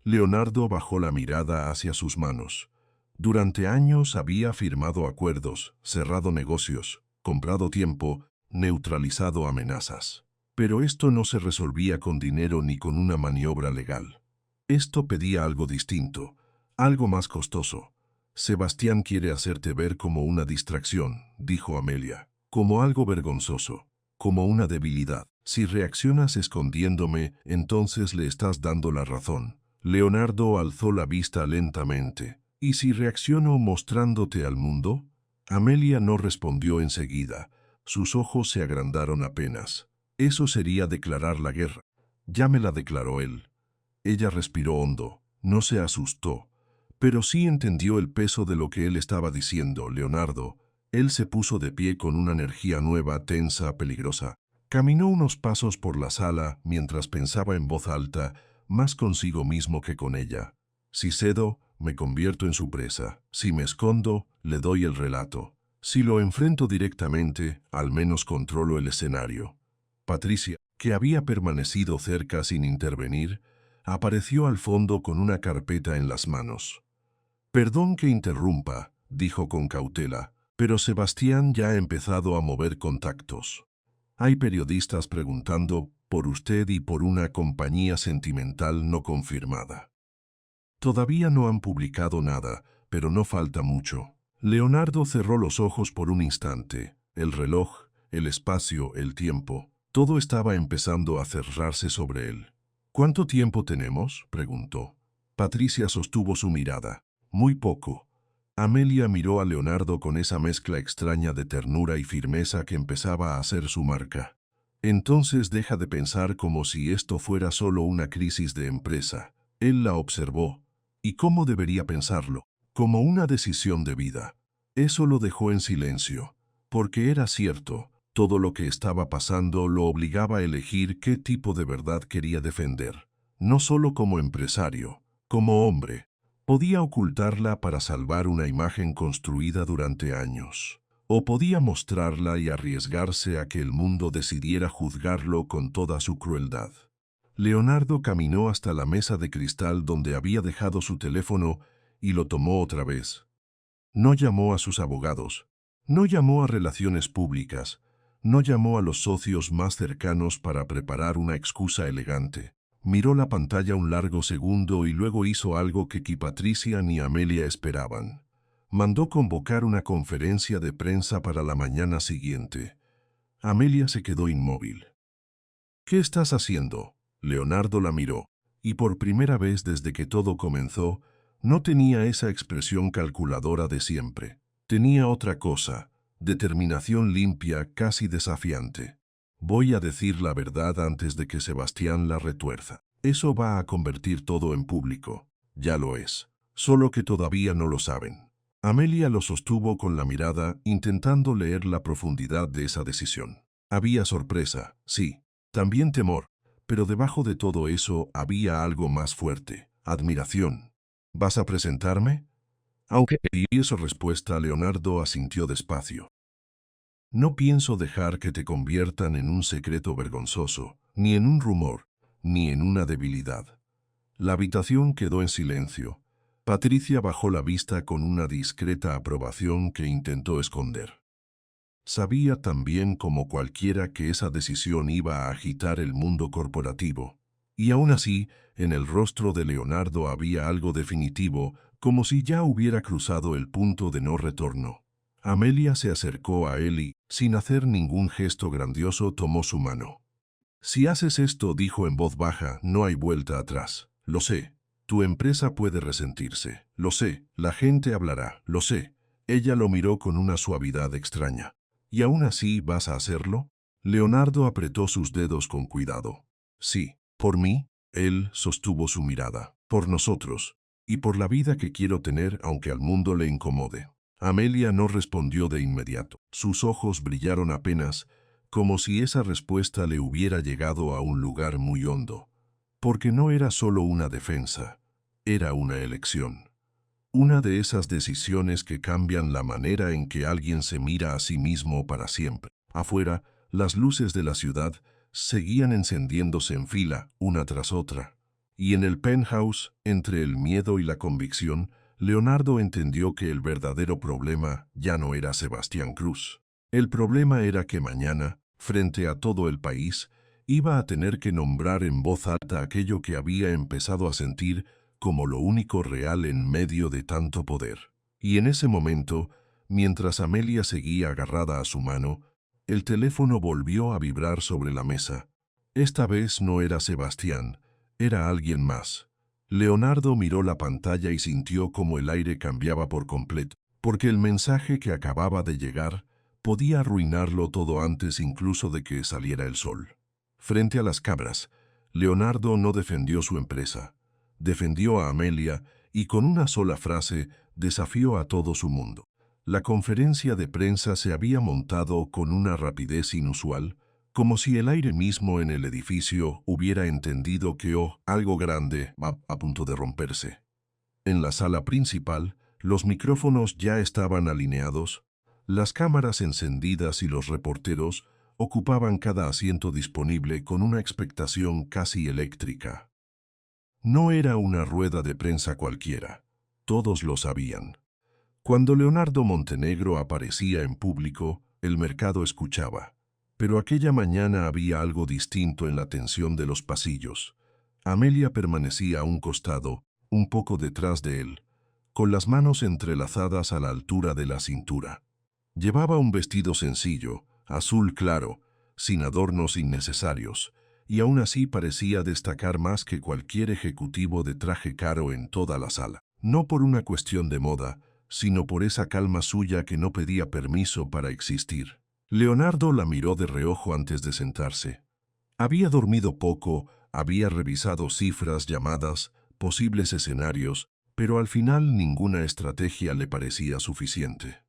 Leonardo bajó la mirada hacia sus manos. Durante años había firmado acuerdos, cerrado negocios, comprado tiempo, neutralizado amenazas. Pero esto no se resolvía con dinero ni con una maniobra legal. Esto pedía algo distinto, algo más costoso. Sebastián quiere hacerte ver como una distracción, dijo Amelia, como algo vergonzoso, como una debilidad. Si reaccionas escondiéndome, entonces le estás dando la razón. Leonardo alzó la vista lentamente. ¿Y si reacciono mostrándote al mundo? Amelia no respondió enseguida. Sus ojos se agrandaron apenas. Eso sería declarar la guerra. Ya me la declaró él. Ella respiró hondo. No se asustó. Pero sí entendió el peso de lo que él estaba diciendo. Leonardo. Él se puso de pie con una energía nueva, tensa, peligrosa. Caminó unos pasos por la sala mientras pensaba en voz alta, más consigo mismo que con ella. Si cedo, me convierto en su presa. Si me escondo, le doy el relato. Si lo enfrento directamente, al menos controlo el escenario. Patricia, que había permanecido cerca sin intervenir, apareció al fondo con una carpeta en las manos. Perdón que interrumpa, dijo con cautela, pero Sebastián ya ha empezado a mover contactos. Hay periodistas preguntando por usted y por una compañía sentimental no confirmada. Todavía no han publicado nada, pero no falta mucho. Leonardo cerró los ojos por un instante. El reloj, el espacio, el tiempo, todo estaba empezando a cerrarse sobre él. ¿Cuánto tiempo tenemos?, preguntó. Patricia sostuvo su mirada. Muy poco. Amelia miró a Leonardo con esa mezcla extraña de ternura y firmeza que empezaba a ser su marca. Entonces deja de pensar como si esto fuera solo una crisis de empresa. Él la observó. ¿Y cómo debería pensarlo? Como una decisión de vida. Eso lo dejó en silencio, porque era cierto, todo lo que estaba pasando lo obligaba a elegir qué tipo de verdad quería defender. No solo como empresario, como hombre. Podía ocultarla para salvar una imagen construida durante años. O podía mostrarla y arriesgarse a que el mundo decidiera juzgarlo con toda su crueldad. Leonardo caminó hasta la mesa de cristal donde había dejado su teléfono y lo tomó otra vez. No llamó a sus abogados, no llamó a relaciones públicas, no llamó a los socios más cercanos para preparar una excusa elegante. Miró la pantalla un largo segundo y luego hizo algo que ni Patricia ni Amelia esperaban. Mandó convocar una conferencia de prensa para la mañana siguiente. Amelia se quedó inmóvil. ¿Qué estás haciendo? Leonardo la miró, y por primera vez desde que todo comenzó, no tenía esa expresión calculadora de siempre. Tenía otra cosa, determinación limpia, casi desafiante. Voy a decir la verdad antes de que Sebastián la retuerza. Eso va a convertir todo en público. Ya lo es. Solo que todavía no lo saben. Amelia lo sostuvo con la mirada, intentando leer la profundidad de esa decisión. Había sorpresa, sí, también temor, pero debajo de todo eso había algo más fuerte, admiración. ¿Vas a presentarme? Aunque y su respuesta, Leonardo asintió despacio. No pienso dejar que te conviertan en un secreto vergonzoso, ni en un rumor, ni en una debilidad. La habitación quedó en silencio. Patricia bajó la vista con una discreta aprobación que intentó esconder. Sabía tan bien como cualquiera que esa decisión iba a agitar el mundo corporativo. Y aún así, en el rostro de Leonardo había algo definitivo, como si ya hubiera cruzado el punto de no retorno. Amelia se acercó a él y, sin hacer ningún gesto grandioso, tomó su mano. Si haces esto, dijo en voz baja, no hay vuelta atrás. Lo sé. Tu empresa puede resentirse. Lo sé. La gente hablará. Lo sé. Ella lo miró con una suavidad extraña. ¿Y aún así vas a hacerlo? Leonardo apretó sus dedos con cuidado. Sí. ¿Por mí? Él sostuvo su mirada. Por nosotros. Y por la vida que quiero tener aunque al mundo le incomode. Amelia no respondió de inmediato. Sus ojos brillaron apenas, como si esa respuesta le hubiera llegado a un lugar muy hondo. Porque no era solo una defensa, era una elección. Una de esas decisiones que cambian la manera en que alguien se mira a sí mismo para siempre. Afuera, las luces de la ciudad seguían encendiéndose en fila, una tras otra. Y en el penthouse, entre el miedo y la convicción, Leonardo entendió que el verdadero problema ya no era Sebastián Cruz. El problema era que mañana, frente a todo el país, iba a tener que nombrar en voz alta aquello que había empezado a sentir como lo único real en medio de tanto poder. Y en ese momento, mientras Amelia seguía agarrada a su mano, el teléfono volvió a vibrar sobre la mesa. Esta vez no era Sebastián, era alguien más. Leonardo miró la pantalla y sintió como el aire cambiaba por completo, porque el mensaje que acababa de llegar podía arruinarlo todo antes incluso de que saliera el sol. Frente a las cámaras, Leonardo no defendió su empresa. Defendió a Amelia y con una sola frase desafió a todo su mundo. La conferencia de prensa se había montado con una rapidez inusual, como si el aire mismo en el edificio hubiera entendido que algo grande va a punto de romperse. En la sala principal, los micrófonos ya estaban alineados, las cámaras encendidas y los reporteros ocupaban cada asiento disponible con una expectación casi eléctrica. No era una rueda de prensa cualquiera, todos lo sabían. Cuando Leonardo Montenegro aparecía en público, el mercado escuchaba. Pero aquella mañana había algo distinto en la tensión de los pasillos. Amelia permanecía a un costado, un poco detrás de él, con las manos entrelazadas a la altura de la cintura. Llevaba un vestido sencillo, azul claro, sin adornos innecesarios, y aún así parecía destacar más que cualquier ejecutivo de traje caro en toda la sala. No por una cuestión de moda, sino por esa calma suya que no pedía permiso para existir. Leonardo la miró de reojo antes de sentarse. Había dormido poco, había revisado cifras, llamadas, posibles escenarios, pero al final ninguna estrategia le parecía suficiente.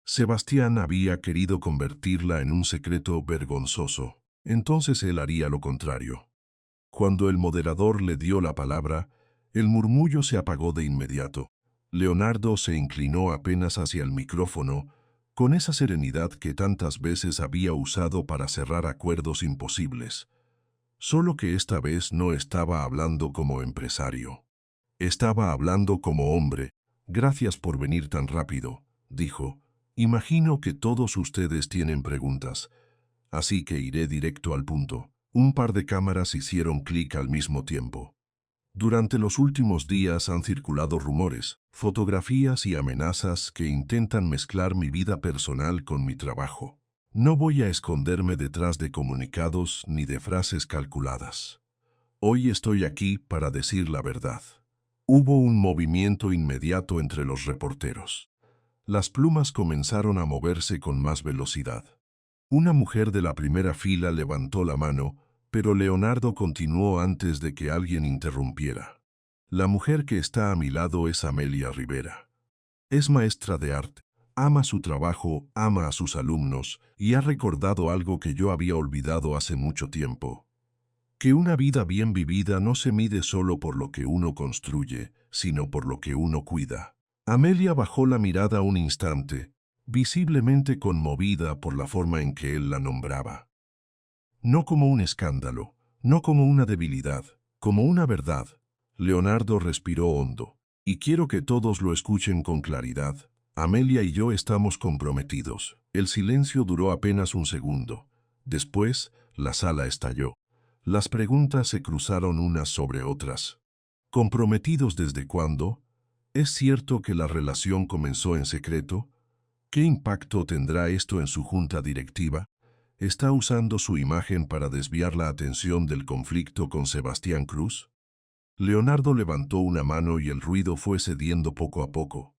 Sebastián había querido convertirla en un secreto vergonzoso. Entonces él haría lo contrario. Cuando el moderador le dio la palabra, el murmullo se apagó de inmediato. Leonardo se inclinó apenas hacia el micrófono, con esa serenidad que tantas veces había usado para cerrar acuerdos imposibles. Solo que esta vez no estaba hablando como empresario. Estaba hablando como hombre. Gracias por venir tan rápido, dijo. Imagino que todos ustedes tienen preguntas, así que iré directo al punto. Un par de cámaras hicieron clic al mismo tiempo. Durante los últimos días han circulado rumores, fotografías y amenazas que intentan mezclar mi vida personal con mi trabajo. No voy a esconderme detrás de comunicados ni de frases calculadas. Hoy estoy aquí para decir la verdad. Hubo un movimiento inmediato entre los reporteros. Las plumas comenzaron a moverse con más velocidad. Una mujer de la primera fila levantó la mano, pero Leonardo continuó antes de que alguien interrumpiera. La mujer que está a mi lado es Amelia Rivera. Es maestra de arte, ama su trabajo, ama a sus alumnos y ha recordado algo que yo había olvidado hace mucho tiempo. Que una vida bien vivida no se mide solo por lo que uno construye, sino por lo que uno cuida. Amelia bajó la mirada un instante, visiblemente conmovida por la forma en que él la nombraba. No como un escándalo, no como una debilidad, como una verdad. Leonardo respiró hondo. Y quiero que todos lo escuchen con claridad. Amelia y yo estamos comprometidos. El silencio duró apenas un segundo. Después, la sala estalló. Las preguntas se cruzaron unas sobre otras. ¿Comprometidos desde cuándo? ¿Es cierto que la relación comenzó en secreto? ¿Qué impacto tendrá esto en su junta directiva? ¿Está usando su imagen para desviar la atención del conflicto con Sebastián Cruz? Leonardo levantó una mano y el ruido fue cediendo poco a poco.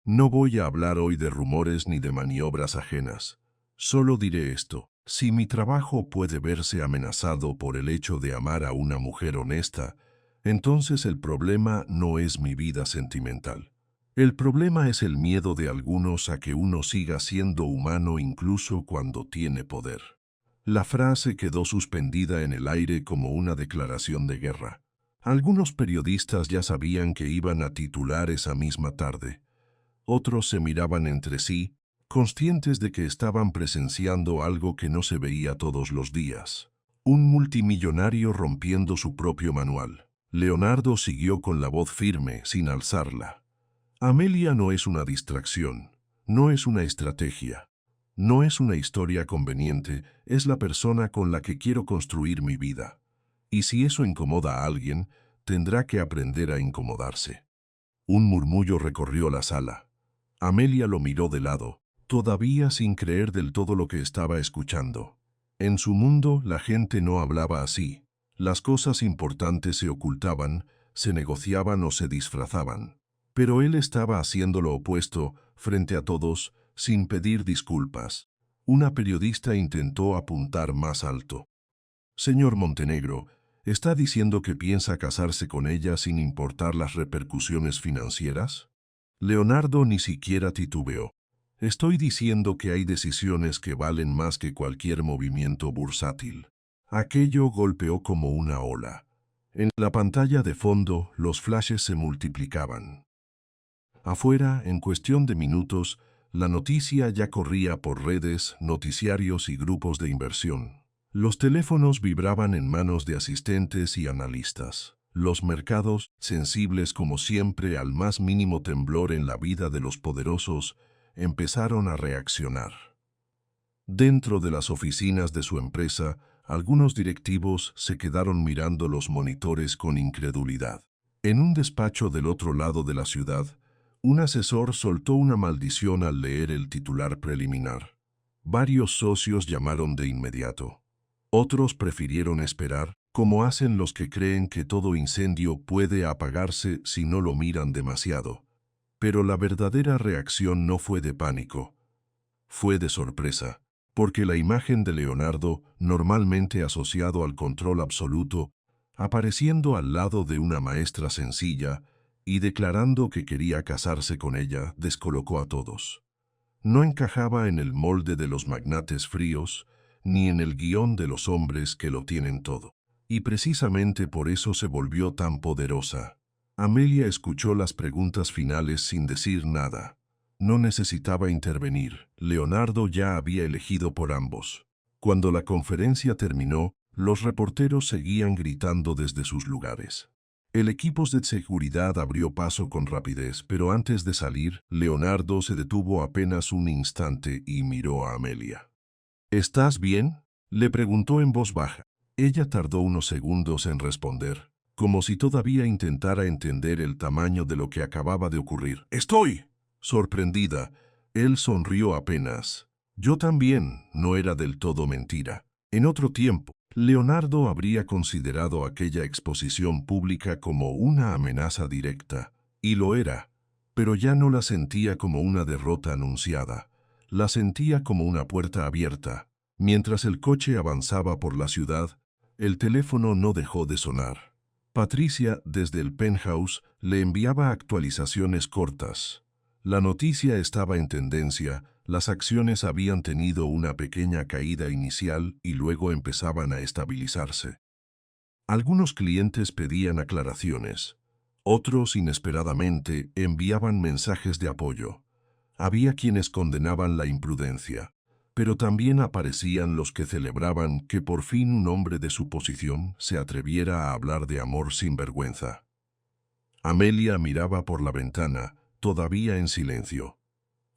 No voy a hablar hoy de rumores ni de maniobras ajenas. Solo diré esto. Si mi trabajo puede verse amenazado por el hecho de amar a una mujer honesta, entonces el problema no es mi vida sentimental. El problema es el miedo de algunos a que uno siga siendo humano incluso cuando tiene poder. La frase quedó suspendida en el aire como una declaración de guerra. Algunos periodistas ya sabían que iban a titular esa misma tarde. Otros se miraban entre sí, conscientes de que estaban presenciando algo que no se veía todos los días. Un multimillonario rompiendo su propio manual. Leonardo siguió con la voz firme, sin alzarla. Amelia no es una distracción, no es una estrategia, no es una historia conveniente, es la persona con la que quiero construir mi vida. Y si eso incomoda a alguien, tendrá que aprender a incomodarse. Un murmullo recorrió la sala. Amelia lo miró de lado, todavía sin creer del todo lo que estaba escuchando. En su mundo la gente no hablaba así. Las cosas importantes se ocultaban, se negociaban o se disfrazaban. Pero él estaba haciendo lo opuesto, frente a todos, sin pedir disculpas. Una periodista intentó apuntar más alto. Señor Montenegro, ¿está diciendo que piensa casarse con ella sin importar las repercusiones financieras? Leonardo ni siquiera titubeó. Estoy diciendo que hay decisiones que valen más que cualquier movimiento bursátil. Aquello golpeó como una ola. En la pantalla de fondo, los flashes se multiplicaban. Afuera, en cuestión de minutos, la noticia ya corría por redes, noticiarios y grupos de inversión. Los teléfonos vibraban en manos de asistentes y analistas. Los mercados, sensibles como siempre al más mínimo temblor en la vida de los poderosos, empezaron a reaccionar. Dentro de las oficinas de su empresa, algunos directivos se quedaron mirando los monitores con incredulidad. En un despacho del otro lado de la ciudad, un asesor soltó una maldición al leer el titular preliminar. Varios socios llamaron de inmediato. Otros prefirieron esperar, como hacen los que creen que todo incendio puede apagarse si no lo miran demasiado. Pero la verdadera reacción no fue de pánico. Fue de sorpresa, porque la imagen de Leonardo, normalmente asociado al control absoluto, apareciendo al lado de una maestra sencilla y declarando que quería casarse con ella, descolocó a todos. No encajaba en el molde de los magnates fríos, ni en el guión de los hombres que lo tienen todo. Y precisamente por eso se volvió tan poderosa. Amelia escuchó las preguntas finales sin decir nada. No necesitaba intervenir. Leonardo ya había elegido por ambos. Cuando la conferencia terminó, los reporteros seguían gritando desde sus lugares. El equipo de seguridad abrió paso con rapidez, pero antes de salir, Leonardo se detuvo apenas un instante y miró a Amelia. ¿Estás bien?, le preguntó en voz baja. Ella tardó unos segundos en responder, como si todavía intentara entender el tamaño de lo que acababa de ocurrir. «Estoy». Sorprendida, él sonrió apenas. Yo también, no era del todo mentira. En otro tiempo, Leonardo habría considerado aquella exposición pública como una amenaza directa, y lo era, pero ya no la sentía como una derrota anunciada, la sentía como una puerta abierta. Mientras el coche avanzaba por la ciudad, el teléfono no dejó de sonar. Patricia, desde el penthouse, le enviaba actualizaciones cortas. La noticia estaba en tendencia, las acciones habían tenido una pequeña caída inicial y luego empezaban a estabilizarse. Algunos clientes pedían aclaraciones. Otros, inesperadamente, enviaban mensajes de apoyo. Había quienes condenaban la imprudencia, pero también aparecían los que celebraban que por fin un hombre de su posición se atreviera a hablar de amor sin vergüenza. Amelia miraba por la ventana, todavía en silencio.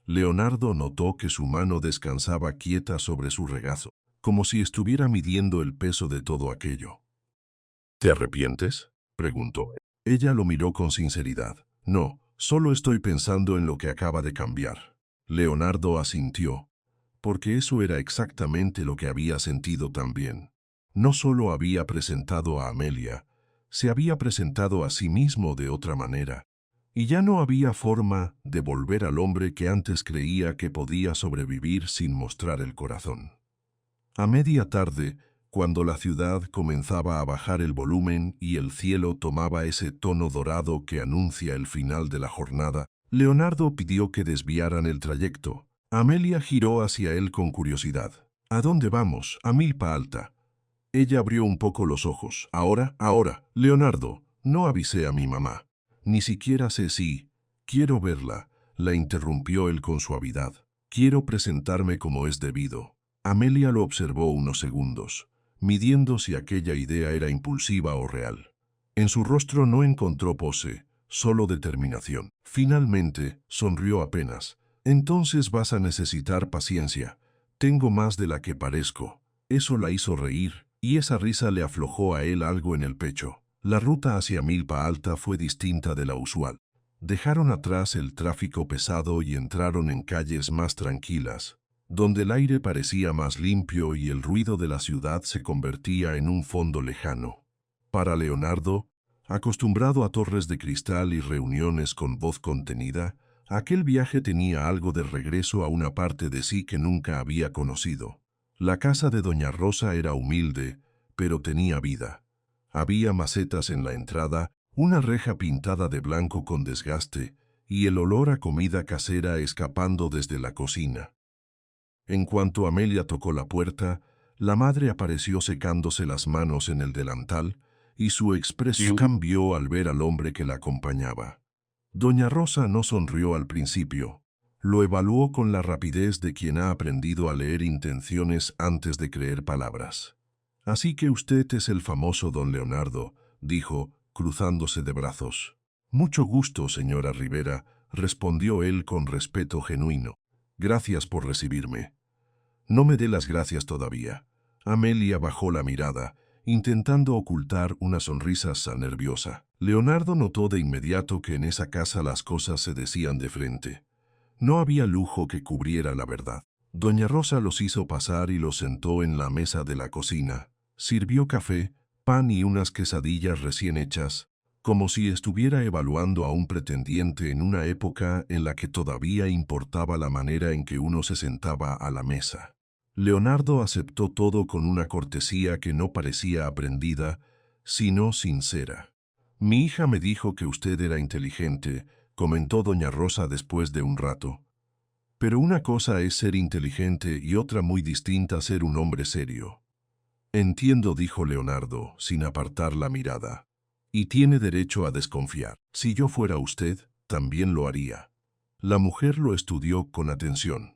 Leonardo notó que su mano descansaba quieta sobre su regazo, como si estuviera midiendo el peso de todo aquello. ¿Te arrepientes?, preguntó. Ella lo miró con sinceridad. No, solo estoy pensando en lo que acaba de cambiar. Leonardo asintió, porque eso era exactamente lo que había sentido también. No solo había presentado a Amelia, Se había presentado a sí mismo de otra manera, y ya no había forma de volver al hombre que antes creía que podía sobrevivir sin mostrar el corazón. A media tarde, cuando la ciudad comenzaba a bajar el volumen y el cielo tomaba ese tono dorado que anuncia el final de la jornada, Leonardo pidió que desviaran el trayecto. Amelia giró hacia él con curiosidad. «¿A dónde vamos? A Milpa Alta». Ella abrió un poco los ojos. Ahora, Leonardo, no avisé a mi mamá. Ni siquiera sé si... Quiero verla, la interrumpió él con suavidad. Quiero presentarme como es debido. Amelia lo observó unos segundos, midiendo si aquella idea era impulsiva o real. En su rostro no encontró pose, solo determinación. Finalmente, sonrió apenas. Entonces vas a necesitar paciencia. Tengo más de la que parezco. Eso la hizo reír, y esa risa le aflojó a él algo en el pecho. La ruta hacia Milpa Alta fue distinta de la usual. Dejaron atrás el tráfico pesado y entraron en calles más tranquilas, donde el aire parecía más limpio y el ruido de la ciudad se convertía en un fondo lejano. Para Leonardo, acostumbrado a torres de cristal y reuniones con voz contenida, aquel viaje tenía algo de regreso a una parte de sí que nunca había conocido. La casa de Doña Rosa era humilde, pero tenía vida. Había macetas en la entrada, una reja pintada de blanco con desgaste, y el olor a comida casera escapando desde la cocina. En cuanto Amelia tocó la puerta, la madre apareció secándose las manos en el delantal, y su expresión cambió al ver al hombre que la acompañaba. Doña Rosa no sonrió al principio. Lo evaluó con la rapidez de quien ha aprendido a leer intenciones antes de creer palabras. «Así que usted es el famoso don Leonardo», dijo, cruzándose de brazos. «Mucho gusto, señora Rivera», respondió él con respeto genuino. «Gracias por recibirme». «No me dé las gracias todavía». Amelia bajó la mirada, intentando ocultar una sonrisa nerviosa. Leonardo notó de inmediato que en esa casa las cosas se decían de frente. No había lujo que cubriera la verdad. Doña Rosa los hizo pasar y los sentó en la mesa de la cocina. Sirvió café, pan y unas quesadillas recién hechas, como si estuviera evaluando a un pretendiente en una época en la que todavía importaba la manera en que uno se sentaba a la mesa. Leonardo aceptó todo con una cortesía que no parecía aprendida, sino sincera. «Mi hija me dijo que usted era inteligente», comentó doña Rosa después de un rato. «Pero una cosa es ser inteligente y otra muy distinta ser un hombre serio». «Entiendo», dijo Leonardo, sin apartar la mirada. «Y tiene derecho a desconfiar. Si yo fuera usted, también lo haría». La mujer lo estudió con atención.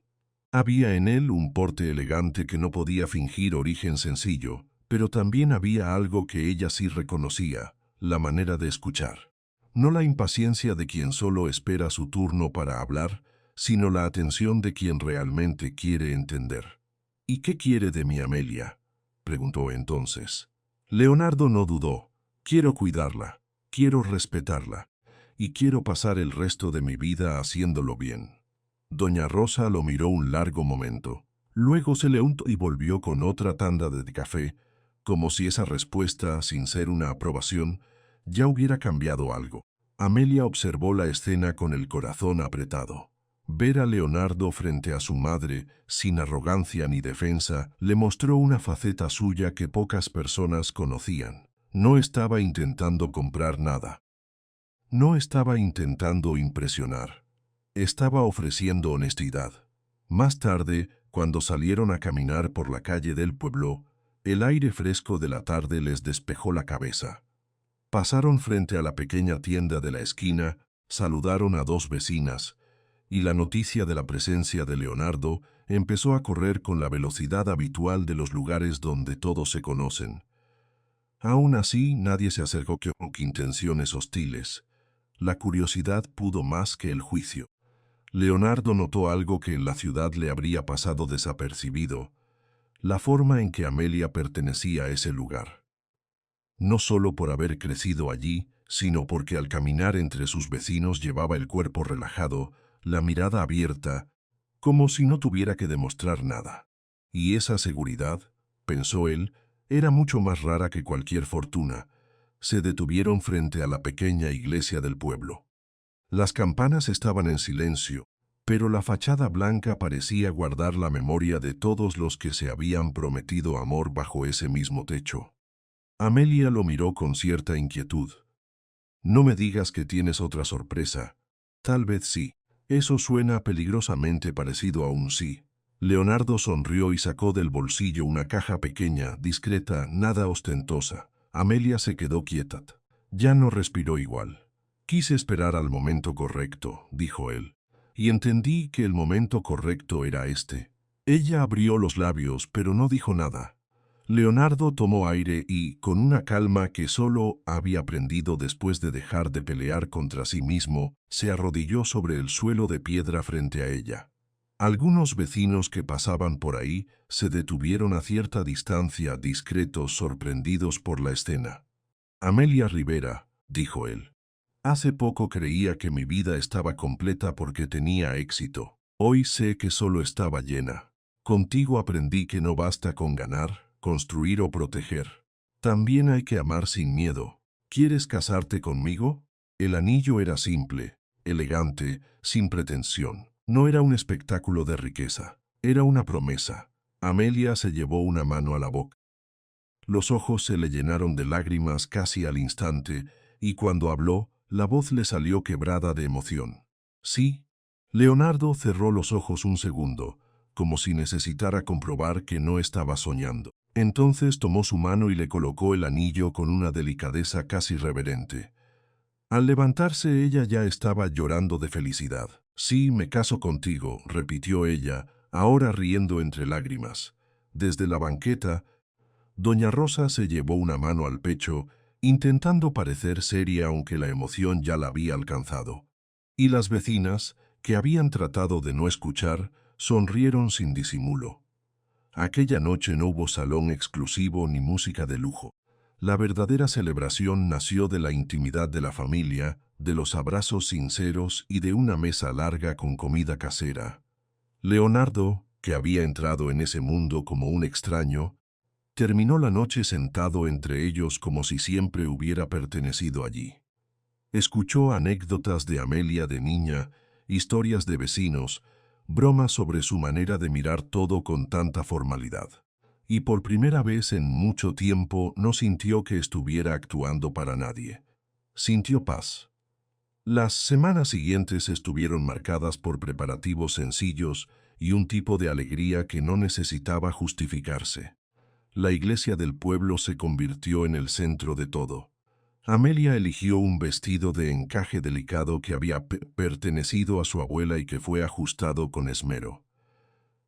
Había en él un porte elegante que no podía fingir origen sencillo, pero también había algo que ella sí reconocía, la manera de escuchar. No la impaciencia de quien solo espera su turno para hablar, sino la atención de quien realmente quiere entender. «¿Y qué quiere de mi Amelia?», preguntó entonces. Leonardo no dudó. «Quiero cuidarla, quiero respetarla, y quiero pasar el resto de mi vida haciéndolo bien». Doña Rosa lo miró un largo momento. Luego se le untó y volvió con otra tanda de café, como si esa respuesta, sin ser una aprobación, ya hubiera cambiado algo. Amelia observó la escena con el corazón apretado. Ver a Leonardo frente a su madre, sin arrogancia ni defensa, le mostró una faceta suya que pocas personas conocían. No estaba intentando comprar nada. No estaba intentando impresionar. Estaba ofreciendo honestidad. Más tarde, cuando salieron a caminar por la calle del pueblo, el aire fresco de la tarde les despejó la cabeza. Pasaron frente a la pequeña tienda de la esquina, saludaron a dos vecinas, y la noticia de la presencia de Leonardo empezó a correr con la velocidad habitual de los lugares donde todos se conocen. Aún así, nadie se acercó con intenciones hostiles. La curiosidad pudo más que el juicio. Leonardo notó algo que en la ciudad le habría pasado desapercibido, la forma en que Amelia pertenecía a ese lugar. No solo por haber crecido allí, sino porque al caminar entre sus vecinos llevaba el cuerpo relajado, la mirada abierta, como si no tuviera que demostrar nada. Y esa seguridad, pensó él, era mucho más rara que cualquier fortuna. se detuvieron frente a la pequeña iglesia del pueblo. Las campanas estaban en silencio, pero la fachada blanca parecía guardar la memoria de todos los que se habían prometido amor bajo ese mismo techo. Amelia lo miró con cierta inquietud. «No me digas que tienes otra sorpresa». «Tal vez sí. Eso suena peligrosamente parecido a un sí». Leonardo sonrió y sacó del bolsillo una caja pequeña, discreta, nada ostentosa. Amelia se quedó quieta. Ya no respiró igual. «Quise esperar al momento correcto», dijo él, «y entendí que el momento correcto era este». Ella abrió los labios, pero no dijo nada. Leonardo tomó aire y, con una calma que solo había aprendido después de dejar de pelear contra sí mismo, se arrodilló sobre el suelo de piedra frente a ella. Algunos vecinos que pasaban por ahí se detuvieron a cierta distancia, discretos, sorprendidos por la escena. «Amelia Rivera», dijo él, «hace poco creía que mi vida estaba completa porque tenía éxito. Hoy sé que solo estaba llena. Contigo aprendí que no basta con ganar, construir o proteger. También hay que amar sin miedo. ¿Quieres casarte conmigo?». El anillo era simple, elegante, sin pretensión. No era un espectáculo de riqueza, era una promesa. Amelia se llevó una mano a la boca. Los ojos se le llenaron de lágrimas casi al instante, y cuando habló, la voz le salió quebrada de emoción. «Sí». Leonardo cerró los ojos un segundo, como si necesitara comprobar que no estaba soñando. Entonces tomó su mano y le colocó el anillo con una delicadeza casi reverente. Al levantarse ella ya estaba llorando de felicidad. «Sí, me caso contigo», repitió ella, ahora riendo entre lágrimas. Desde la banqueta, doña Rosa se llevó una mano al pecho, intentando parecer seria aunque la emoción ya la había alcanzado. Y las vecinas, que habían tratado de no escuchar, sonrieron sin disimulo. Aquella noche no hubo salón exclusivo ni música de lujo. La verdadera celebración nació de la intimidad de la familia, de los abrazos sinceros y de una mesa larga con comida casera. Leonardo, que había entrado en ese mundo como un extraño, terminó la noche sentado entre ellos como si siempre hubiera pertenecido allí. Escuchó anécdotas de Amelia de niña, historias de vecinos, bromas sobre su manera de mirar todo con tanta formalidad. Y por primera vez en mucho tiempo no sintió que estuviera actuando para nadie. Sintió paz. Las semanas siguientes estuvieron marcadas por preparativos sencillos y un tipo de alegría que no necesitaba justificarse. La iglesia del pueblo se convirtió en el centro de todo. Amelia eligió un vestido de encaje delicado que había pertenecido a su abuela y que fue ajustado con esmero.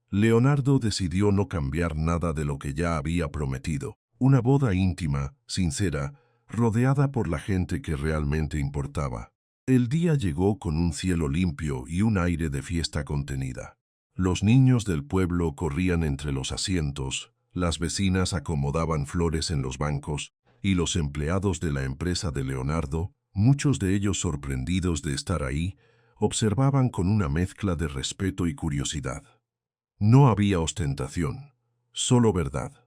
Leonardo decidió no cambiar nada de lo que ya había prometido. Una boda íntima, sincera, rodeada por la gente que realmente importaba. El día llegó con un cielo limpio y un aire de fiesta contenida. Los niños del pueblo corrían entre los asientos, las vecinas acomodaban flores en los bancos, y los empleados de la empresa de Leonardo, muchos de ellos sorprendidos de estar ahí, observaban con una mezcla de respeto y curiosidad. No había ostentación, solo verdad.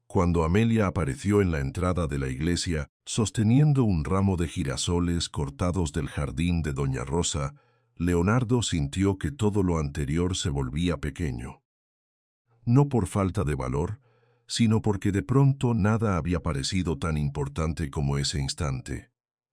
Cuando Amelia apareció en la entrada de la iglesia, sosteniendo un ramo de girasoles cortados del jardín de doña Rosa, Leonardo sintió que todo lo anterior se volvía pequeño. No por falta de valor, sino porque de pronto nada había parecido tan importante como ese instante.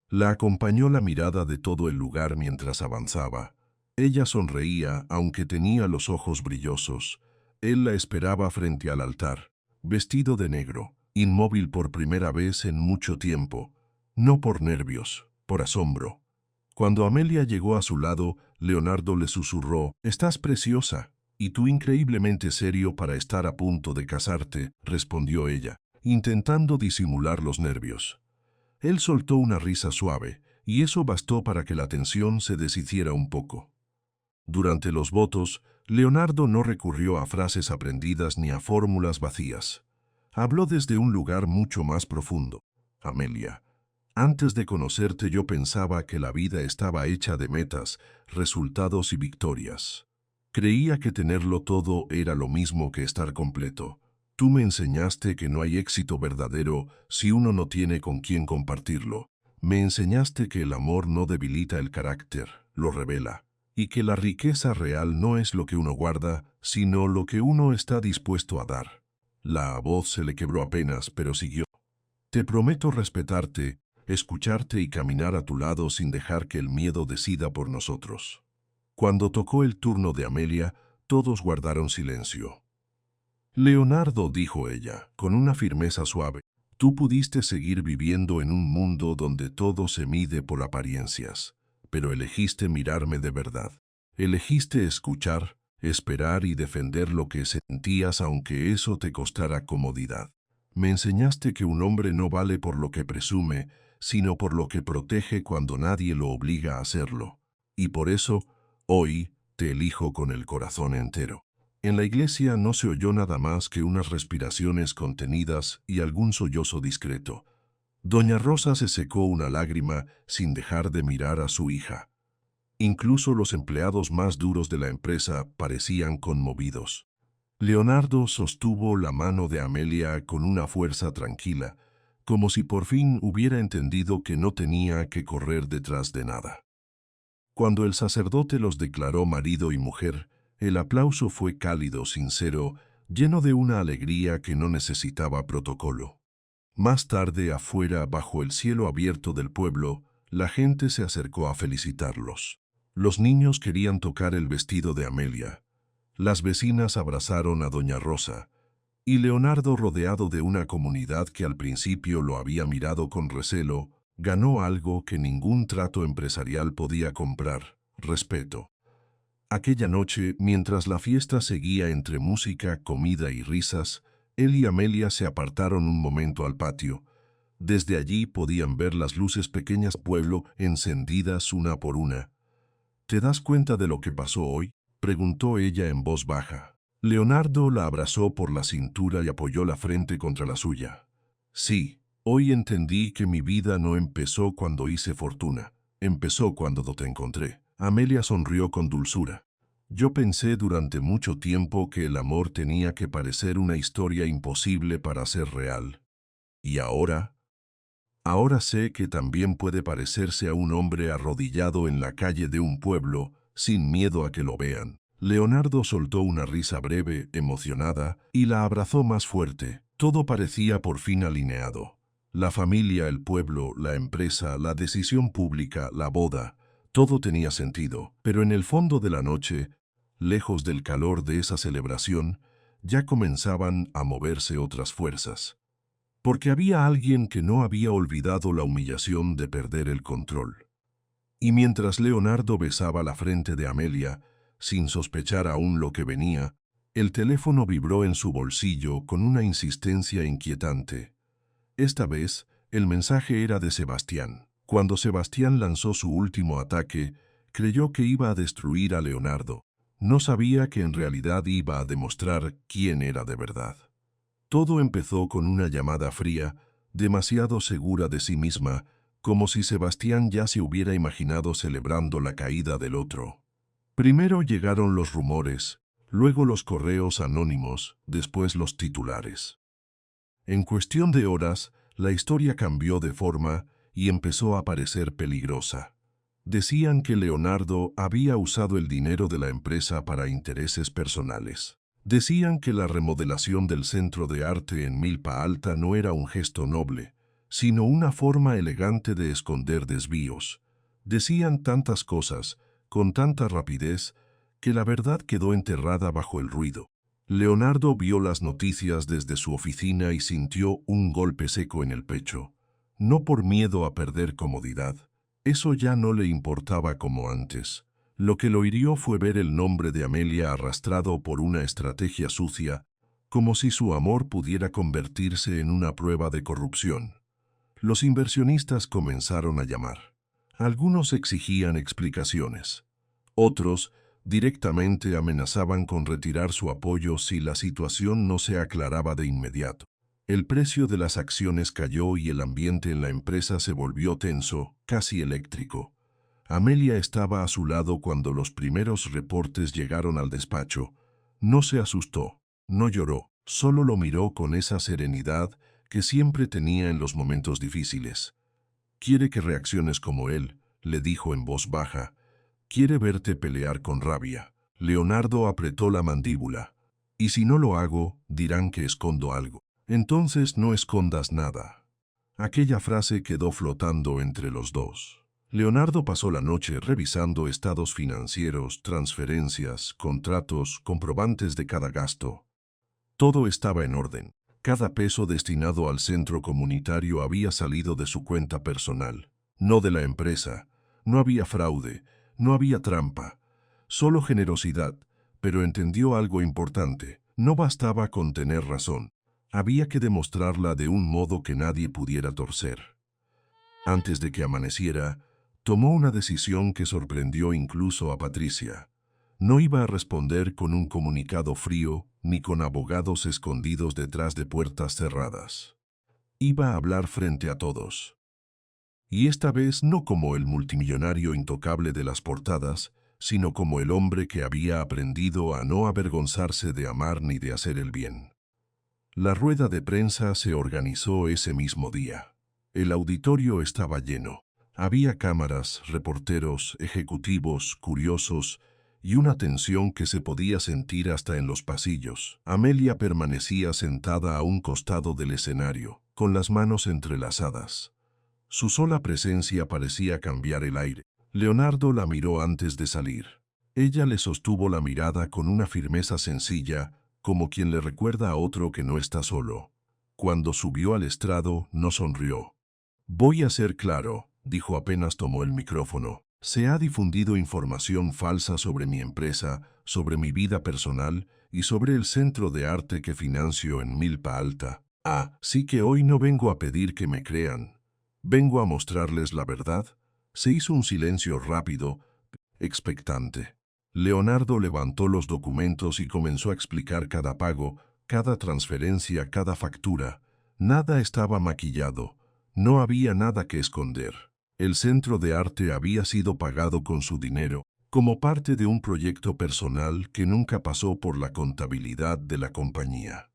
La acompañó la mirada de todo el lugar mientras avanzaba. Ella sonreía, aunque tenía los ojos brillosos. Él la esperaba frente al altar, vestido de negro, inmóvil por primera vez en mucho tiempo, no por nervios, por asombro. Cuando Amelia llegó a su lado, Leonardo le susurró: «Estás preciosa, y tú increíblemente serio para estar a punto de casarte», respondió ella, intentando disimular los nervios. Él soltó una risa suave, y eso bastó para que la tensión se deshiciera un poco. Durante los votos, Leonardo no recurrió a frases aprendidas ni a fórmulas vacías. Habló desde un lugar mucho más profundo. «Amelia, antes de conocerte yo pensaba que la vida estaba hecha de metas, resultados y victorias. Creía que tenerlo todo era lo mismo que estar completo. Tú me enseñaste que no hay éxito verdadero si uno no tiene con quién compartirlo. Me enseñaste que el amor no debilita el carácter, lo revela, y que la riqueza real no es lo que uno guarda, sino lo que uno está dispuesto a dar. La voz se le quebró apenas, pero siguió. Te prometo respetarte, escucharte y caminar a tu lado sin dejar que el miedo decida por nosotros. Cuando tocó el turno de Amelia, todos guardaron silencio. Leonardo, dijo ella, con una firmeza suave, tú pudiste seguir viviendo en un mundo donde todo se mide por apariencias, pero elegiste mirarme de verdad. Elegiste escuchar, esperar y defender lo que sentías aunque eso te costara comodidad. Me enseñaste que un hombre no vale por lo que presume, sino por lo que protege cuando nadie lo obliga a hacerlo. Y por eso, hoy, te elijo con el corazón entero. En la iglesia no se oyó nada más que unas respiraciones contenidas y algún sollozo discreto. Doña Rosa se secó una lágrima sin dejar de mirar a su hija. Incluso los empleados más duros de la empresa parecían conmovidos. Leonardo sostuvo la mano de Amelia con una fuerza tranquila, como si por fin hubiera entendido que no tenía que correr detrás de nada. Cuando el sacerdote los declaró marido y mujer, el aplauso fue cálido, sincero, lleno de una alegría que no necesitaba protocolo. Más tarde, afuera, bajo el cielo abierto del pueblo, la gente se acercó a felicitarlos. Los niños querían tocar el vestido de Amelia. Las vecinas abrazaron a Doña Rosa, y Leonardo, rodeado de una comunidad que al principio lo había mirado con recelo, ganó algo que ningún trato empresarial podía comprar: respeto. Aquella noche, mientras la fiesta seguía entre música, comida y risas, él y Amelia se apartaron un momento al patio. Desde allí podían ver las luces pequeñas del pueblo encendidas una por una. ¿Te das cuenta de lo que pasó hoy?, preguntó ella en voz baja. Leonardo la abrazó por la cintura y apoyó la frente contra la suya. Sí, hoy entendí que mi vida no empezó cuando hice fortuna, empezó cuando te encontré. Amelia sonrió con dulzura. Yo pensé durante mucho tiempo que el amor tenía que parecer una historia imposible para ser real. ¿Y ahora? Ahora sé que también puede parecerse a un hombre arrodillado en la calle de un pueblo, sin miedo a que lo vean. Leonardo soltó una risa breve, emocionada, y la abrazó más fuerte. Todo parecía por fin alineado. La familia, el pueblo, la empresa, la decisión pública, la boda, todo tenía sentido. Pero en el fondo de la noche, lejos del calor de esa celebración, ya comenzaban a moverse otras fuerzas. Porque había alguien que no había olvidado la humillación de perder el control. Y mientras Leonardo besaba la frente de Amelia, sin sospechar aún lo que venía, el teléfono vibró en su bolsillo con una insistencia inquietante. Esta vez, el mensaje era de Sebastián. Cuando Sebastián lanzó su último ataque, creyó que iba a destruir a Leonardo. No sabía que en realidad iba a demostrar quién era de verdad. Todo empezó con una llamada fría, demasiado segura de sí misma, como si Sebastián ya se hubiera imaginado celebrando la caída del otro. Primero llegaron los rumores, luego los correos anónimos, después los titulares. En cuestión de horas, la historia cambió de forma y empezó a parecer peligrosa. Decían que Leonardo había usado el dinero de la empresa para intereses personales. Decían que la remodelación del Centro de Arte en Milpa Alta no era un gesto noble, sino una forma elegante de esconder desvíos. Decían tantas cosas, con tanta rapidez, que la verdad quedó enterrada bajo el ruido. Leonardo vio las noticias desde su oficina y sintió un golpe seco en el pecho. No por miedo a perder comodidad. Eso ya no le importaba como antes. Lo que lo hirió fue ver el nombre de Amelia arrastrado por una estrategia sucia, como si su amor pudiera convertirse en una prueba de corrupción. Los inversionistas comenzaron a llamar. Algunos exigían explicaciones. Otros directamente amenazaban con retirar su apoyo si la situación no se aclaraba de inmediato. El precio de las acciones cayó y el ambiente en la empresa se volvió tenso, casi eléctrico. Amelia estaba a su lado cuando los primeros reportes llegaron al despacho. No se asustó, no lloró, Solo lo miró con esa serenidad que siempre tenía en los momentos difíciles. «Quiere que reacciones como él», le dijo en voz baja. «Quiere verte pelear con rabia». Leonardo apretó la mandíbula. «Y si no lo hago, dirán que escondo algo». «Entonces no escondas nada». Aquella frase quedó flotando entre los dos. Leonardo pasó la noche revisando estados financieros, transferencias, contratos, comprobantes de cada gasto. Todo estaba en orden. Cada peso destinado al centro comunitario había salido de su cuenta personal, no de la empresa. No había fraude, no había trampa, solo generosidad, pero entendió algo importante. No bastaba con tener razón. Había que demostrarla de un modo que nadie pudiera torcer. Antes de que amaneciera, tomó una decisión que sorprendió incluso a Patricia. No iba a responder con un comunicado frío ni con abogados escondidos detrás de puertas cerradas. Iba a hablar frente a todos. Y esta vez no como el multimillonario intocable de las portadas, sino como el hombre que había aprendido a no avergonzarse de amar ni de hacer el bien. La rueda de prensa se organizó ese mismo día. El auditorio estaba lleno. Había cámaras, reporteros, ejecutivos, curiosos y una tensión que se podía sentir hasta en los pasillos. Amelia permanecía sentada a un costado del escenario, con las manos entrelazadas. Su sola presencia parecía cambiar el aire. Leonardo la miró antes de salir. Ella le sostuvo la mirada con una firmeza sencilla, como quien le recuerda a otro que no está solo. Cuando subió al estrado, no sonrió. «Voy a ser claro», dijo apenas tomó el micrófono. «Se ha difundido información falsa sobre mi empresa, sobre mi vida personal y sobre el centro de arte que financio en Milpa Alta. Sí que hoy no vengo a pedir que me crean. Vengo a mostrarles la verdad». Se hizo un silencio rápido, expectante. Leonardo levantó los documentos y comenzó a explicar cada pago, cada transferencia, cada factura. Nada estaba maquillado. No había nada que esconder. El centro de arte había sido pagado con su dinero, como parte de un proyecto personal que nunca pasó por la contabilidad de la compañía.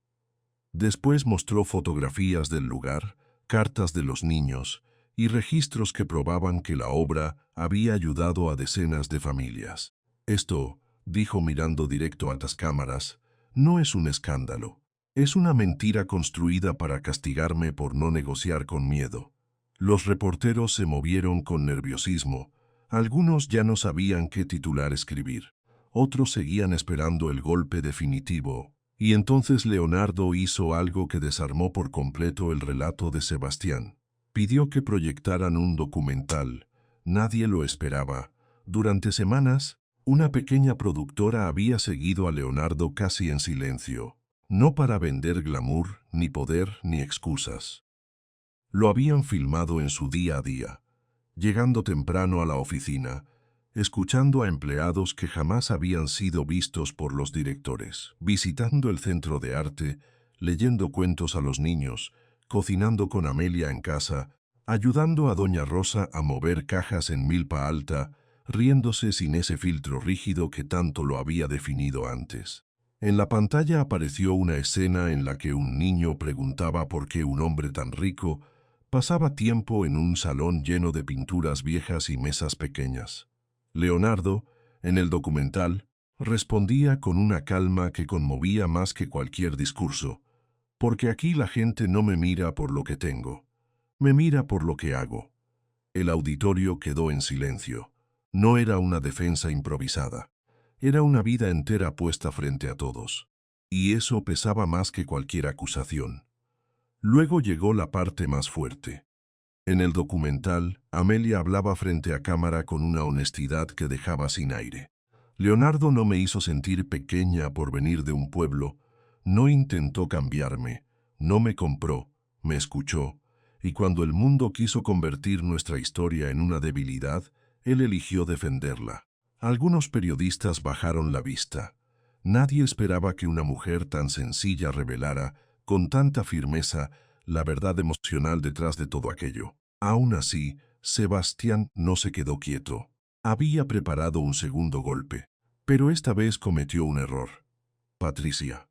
Después mostró fotografías del lugar, cartas de los niños y registros que probaban que la obra había ayudado a decenas de familias. «Esto», dijo mirando directo a las cámaras, «no es un escándalo. Es una mentira construida para castigarme por no negociar con miedo». Los reporteros se movieron con nerviosismo. Algunos ya no sabían qué titular escribir. Otros seguían esperando el golpe definitivo. Y entonces Leonardo hizo algo que desarmó por completo el relato de Sebastián. Pidió que proyectaran un documental. Nadie lo esperaba. Durante semanas, una pequeña productora había seguido a Leonardo casi en silencio. No para vender glamour, ni poder, ni excusas. Lo habían filmado en su día a día, llegando temprano a la oficina, escuchando a empleados que jamás habían sido vistos por los directores, visitando el centro de arte, leyendo cuentos a los niños, cocinando con Amelia en casa, ayudando a Doña Rosa a mover cajas en Milpa Alta, riéndose sin ese filtro rígido que tanto lo había definido antes. En la pantalla apareció una escena en la que un niño preguntaba por qué un hombre tan rico pasaba tiempo en un salón lleno de pinturas viejas y mesas pequeñas. Leonardo, en el documental, respondía con una calma que conmovía más que cualquier discurso. «Porque aquí la gente no me mira por lo que tengo, me mira por lo que hago». El auditorio quedó en silencio. No era una defensa improvisada. Era una vida entera puesta frente a todos. Y eso pesaba más que cualquier acusación. Luego llegó la parte más fuerte. En el documental, Amelia hablaba frente a cámara con una honestidad que dejaba sin aire. «Leonardo no me hizo sentir pequeña por venir de un pueblo, no intentó cambiarme, no me compró, me escuchó, y cuando el mundo quiso convertir nuestra historia en una debilidad, él eligió defenderla». Algunos periodistas bajaron la vista. Nadie esperaba que una mujer tan sencilla revelara, con tanta firmeza, la verdad emocional detrás de todo aquello. Aún así, Sebastián no se quedó quieto. Había preparado un segundo golpe, pero esta vez cometió un error. «Patricia»,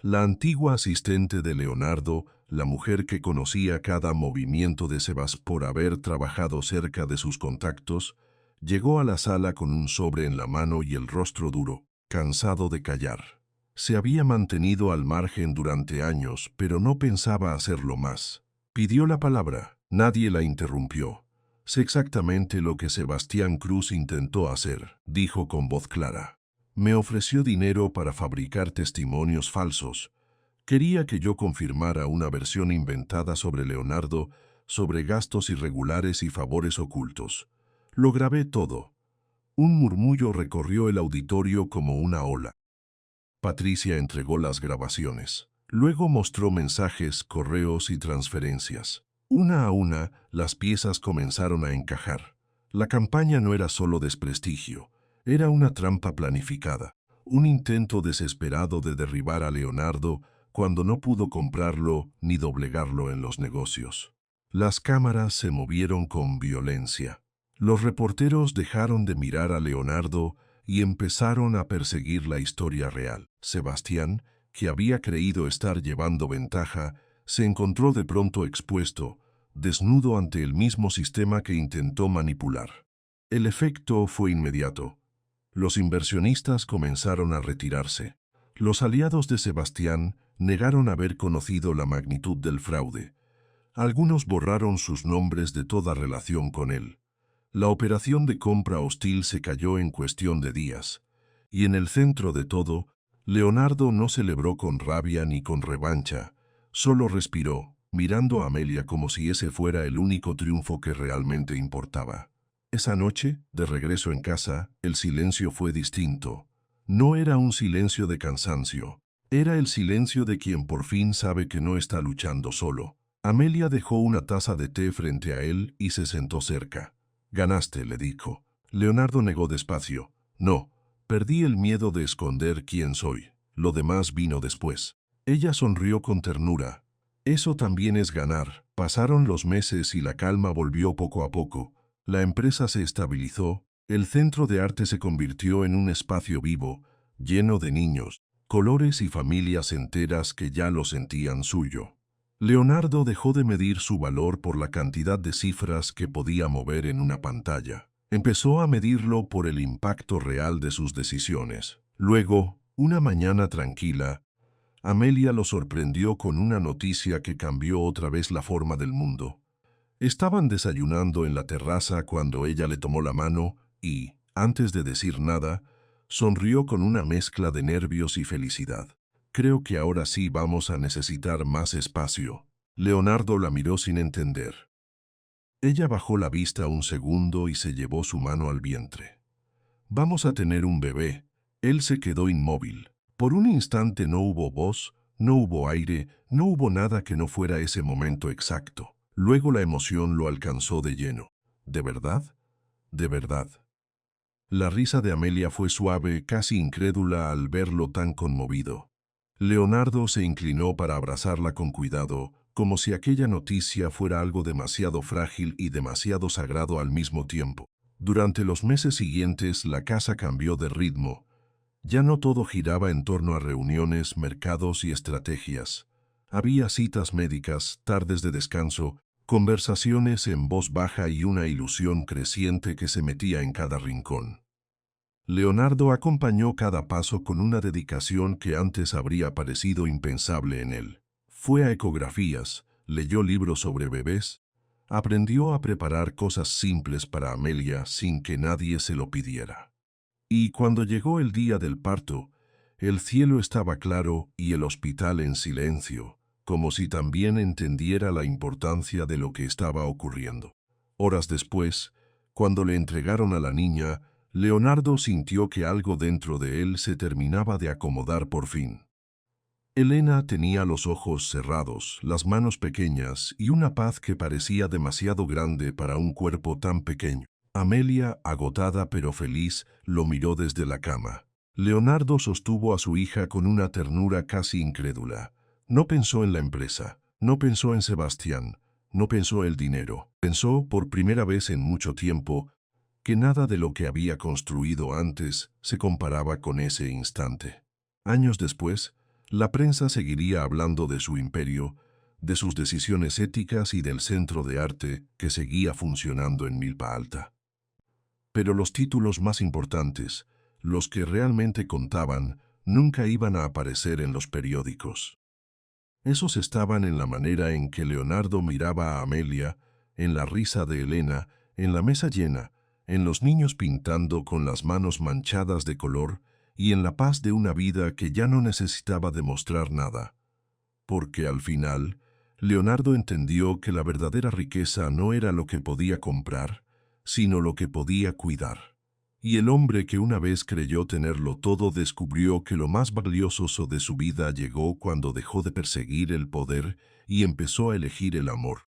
La antigua asistente de Leonardo, la mujer que conocía cada movimiento de Sebas por haber trabajado cerca de sus contactos, llegó a la sala con un sobre en la mano y el rostro duro, cansado de callar. Se había mantenido al margen durante años, pero no pensaba hacerlo más. Pidió la palabra. Nadie la interrumpió. Sé exactamente lo que Sebastián Cruz intentó hacer, dijo con voz clara. Me ofreció dinero para fabricar testimonios falsos. Quería que yo confirmara una versión inventada sobre Leonardo, sobre gastos irregulares y favores ocultos. Lo grabé todo. Un murmullo recorrió el auditorio como una ola. Patricia entregó las grabaciones. Luego mostró mensajes, correos y transferencias. Una a una, las piezas comenzaron a encajar. La campaña no era solo desprestigio, era una trampa planificada, un intento desesperado de derribar a Leonardo cuando no pudo comprarlo ni doblegarlo en los negocios. Las cámaras se movieron con violencia. Los reporteros dejaron de mirar a Leonardo y empezaron a perseguir la historia real. Sebastián, que había creído estar llevando ventaja, se encontró de pronto expuesto, desnudo ante el mismo sistema que intentó manipular. El efecto fue inmediato. Los inversionistas comenzaron a retirarse. Los aliados de Sebastián negaron haber conocido la magnitud del fraude. Algunos borraron sus nombres de toda relación con él. La operación de compra hostil se cayó en cuestión de días. Y en el centro de todo, Leonardo no celebró con rabia ni con revancha, solo respiró, mirando a Amelia como si ese fuera el único triunfo que realmente importaba. Esa noche, de regreso en casa, el silencio fue distinto. No era un silencio de cansancio, era el silencio de quien por fin sabe que no está luchando solo. Amelia dejó una taza de té frente a él y se sentó cerca. Ganaste, le dijo. Leonardo negó despacio. No. Perdí el miedo de esconder quién soy. Lo demás vino después. Ella sonrió con ternura. Eso también es ganar. Pasaron los meses y la calma volvió poco a poco. La empresa se estabilizó. El centro de arte se convirtió en un espacio vivo, lleno de niños, colores y familias enteras que ya lo sentían suyo. Leonardo dejó de medir su valor por la cantidad de cifras que podía mover en una pantalla. Empezó a medirlo por el impacto real de sus decisiones. Luego, una mañana tranquila, Amelia lo sorprendió con una noticia que cambió otra vez la forma del mundo. Estaban desayunando en la terraza cuando ella le tomó la mano y, antes de decir nada, sonrió con una mezcla de nervios y felicidad. Creo que ahora sí vamos a necesitar más espacio. Leonardo la miró sin entender. Ella bajó la vista un segundo y se llevó su mano al vientre. Vamos a tener un bebé. Él se quedó inmóvil. Por un instante no hubo voz, no hubo aire, no hubo nada que no fuera ese momento exacto. Luego la emoción lo alcanzó de lleno. ¿De verdad? ¿De verdad? La risa de Amelia fue suave, casi incrédula al verlo tan conmovido. Leonardo se inclinó para abrazarla con cuidado, como si aquella noticia fuera algo demasiado frágil y demasiado sagrado al mismo tiempo. Durante los meses siguientes la casa cambió de ritmo. Ya no todo giraba en torno a reuniones, mercados y estrategias. Había citas médicas, tardes de descanso, conversaciones en voz baja y una ilusión creciente que se metía en cada rincón. Leonardo acompañó cada paso con una dedicación que antes habría parecido impensable en él. Fue a ecografías, leyó libros sobre bebés, aprendió a preparar cosas simples para Amelia sin que nadie se lo pidiera. Y cuando llegó el día del parto, el cielo estaba claro y el hospital en silencio, como si también entendiera la importancia de lo que estaba ocurriendo. Horas después, cuando le entregaron a la niña, Leonardo sintió que algo dentro de él se terminaba de acomodar por fin. Elena tenía los ojos cerrados, las manos pequeñas y una paz que parecía demasiado grande para un cuerpo tan pequeño. Amelia, agotada pero feliz, lo miró desde la cama. Leonardo sostuvo a su hija con una ternura casi incrédula. No pensó en la empresa, no pensó en Sebastián, no pensó en el dinero. Pensó, por primera vez en mucho tiempo, que nada de lo que había construido antes se comparaba con ese instante. Años después, La prensa seguiría hablando de su imperio, de sus decisiones éticas y del centro de arte que seguía funcionando en Milpa Alta. Pero los títulos más importantes, los que realmente contaban, nunca iban a aparecer en los periódicos. Esos estaban en la manera en que Leonardo miraba a Amelia, en la risa de Elena, en la mesa llena, en los niños pintando con las manos manchadas de color y en la paz de una vida que ya no necesitaba demostrar nada. Porque al final, Leonardo entendió que la verdadera riqueza no era lo que podía comprar, sino lo que podía cuidar. Y el hombre que una vez creyó tenerlo todo descubrió que lo más valioso de su vida llegó cuando dejó de perseguir el poder y empezó a elegir el amor.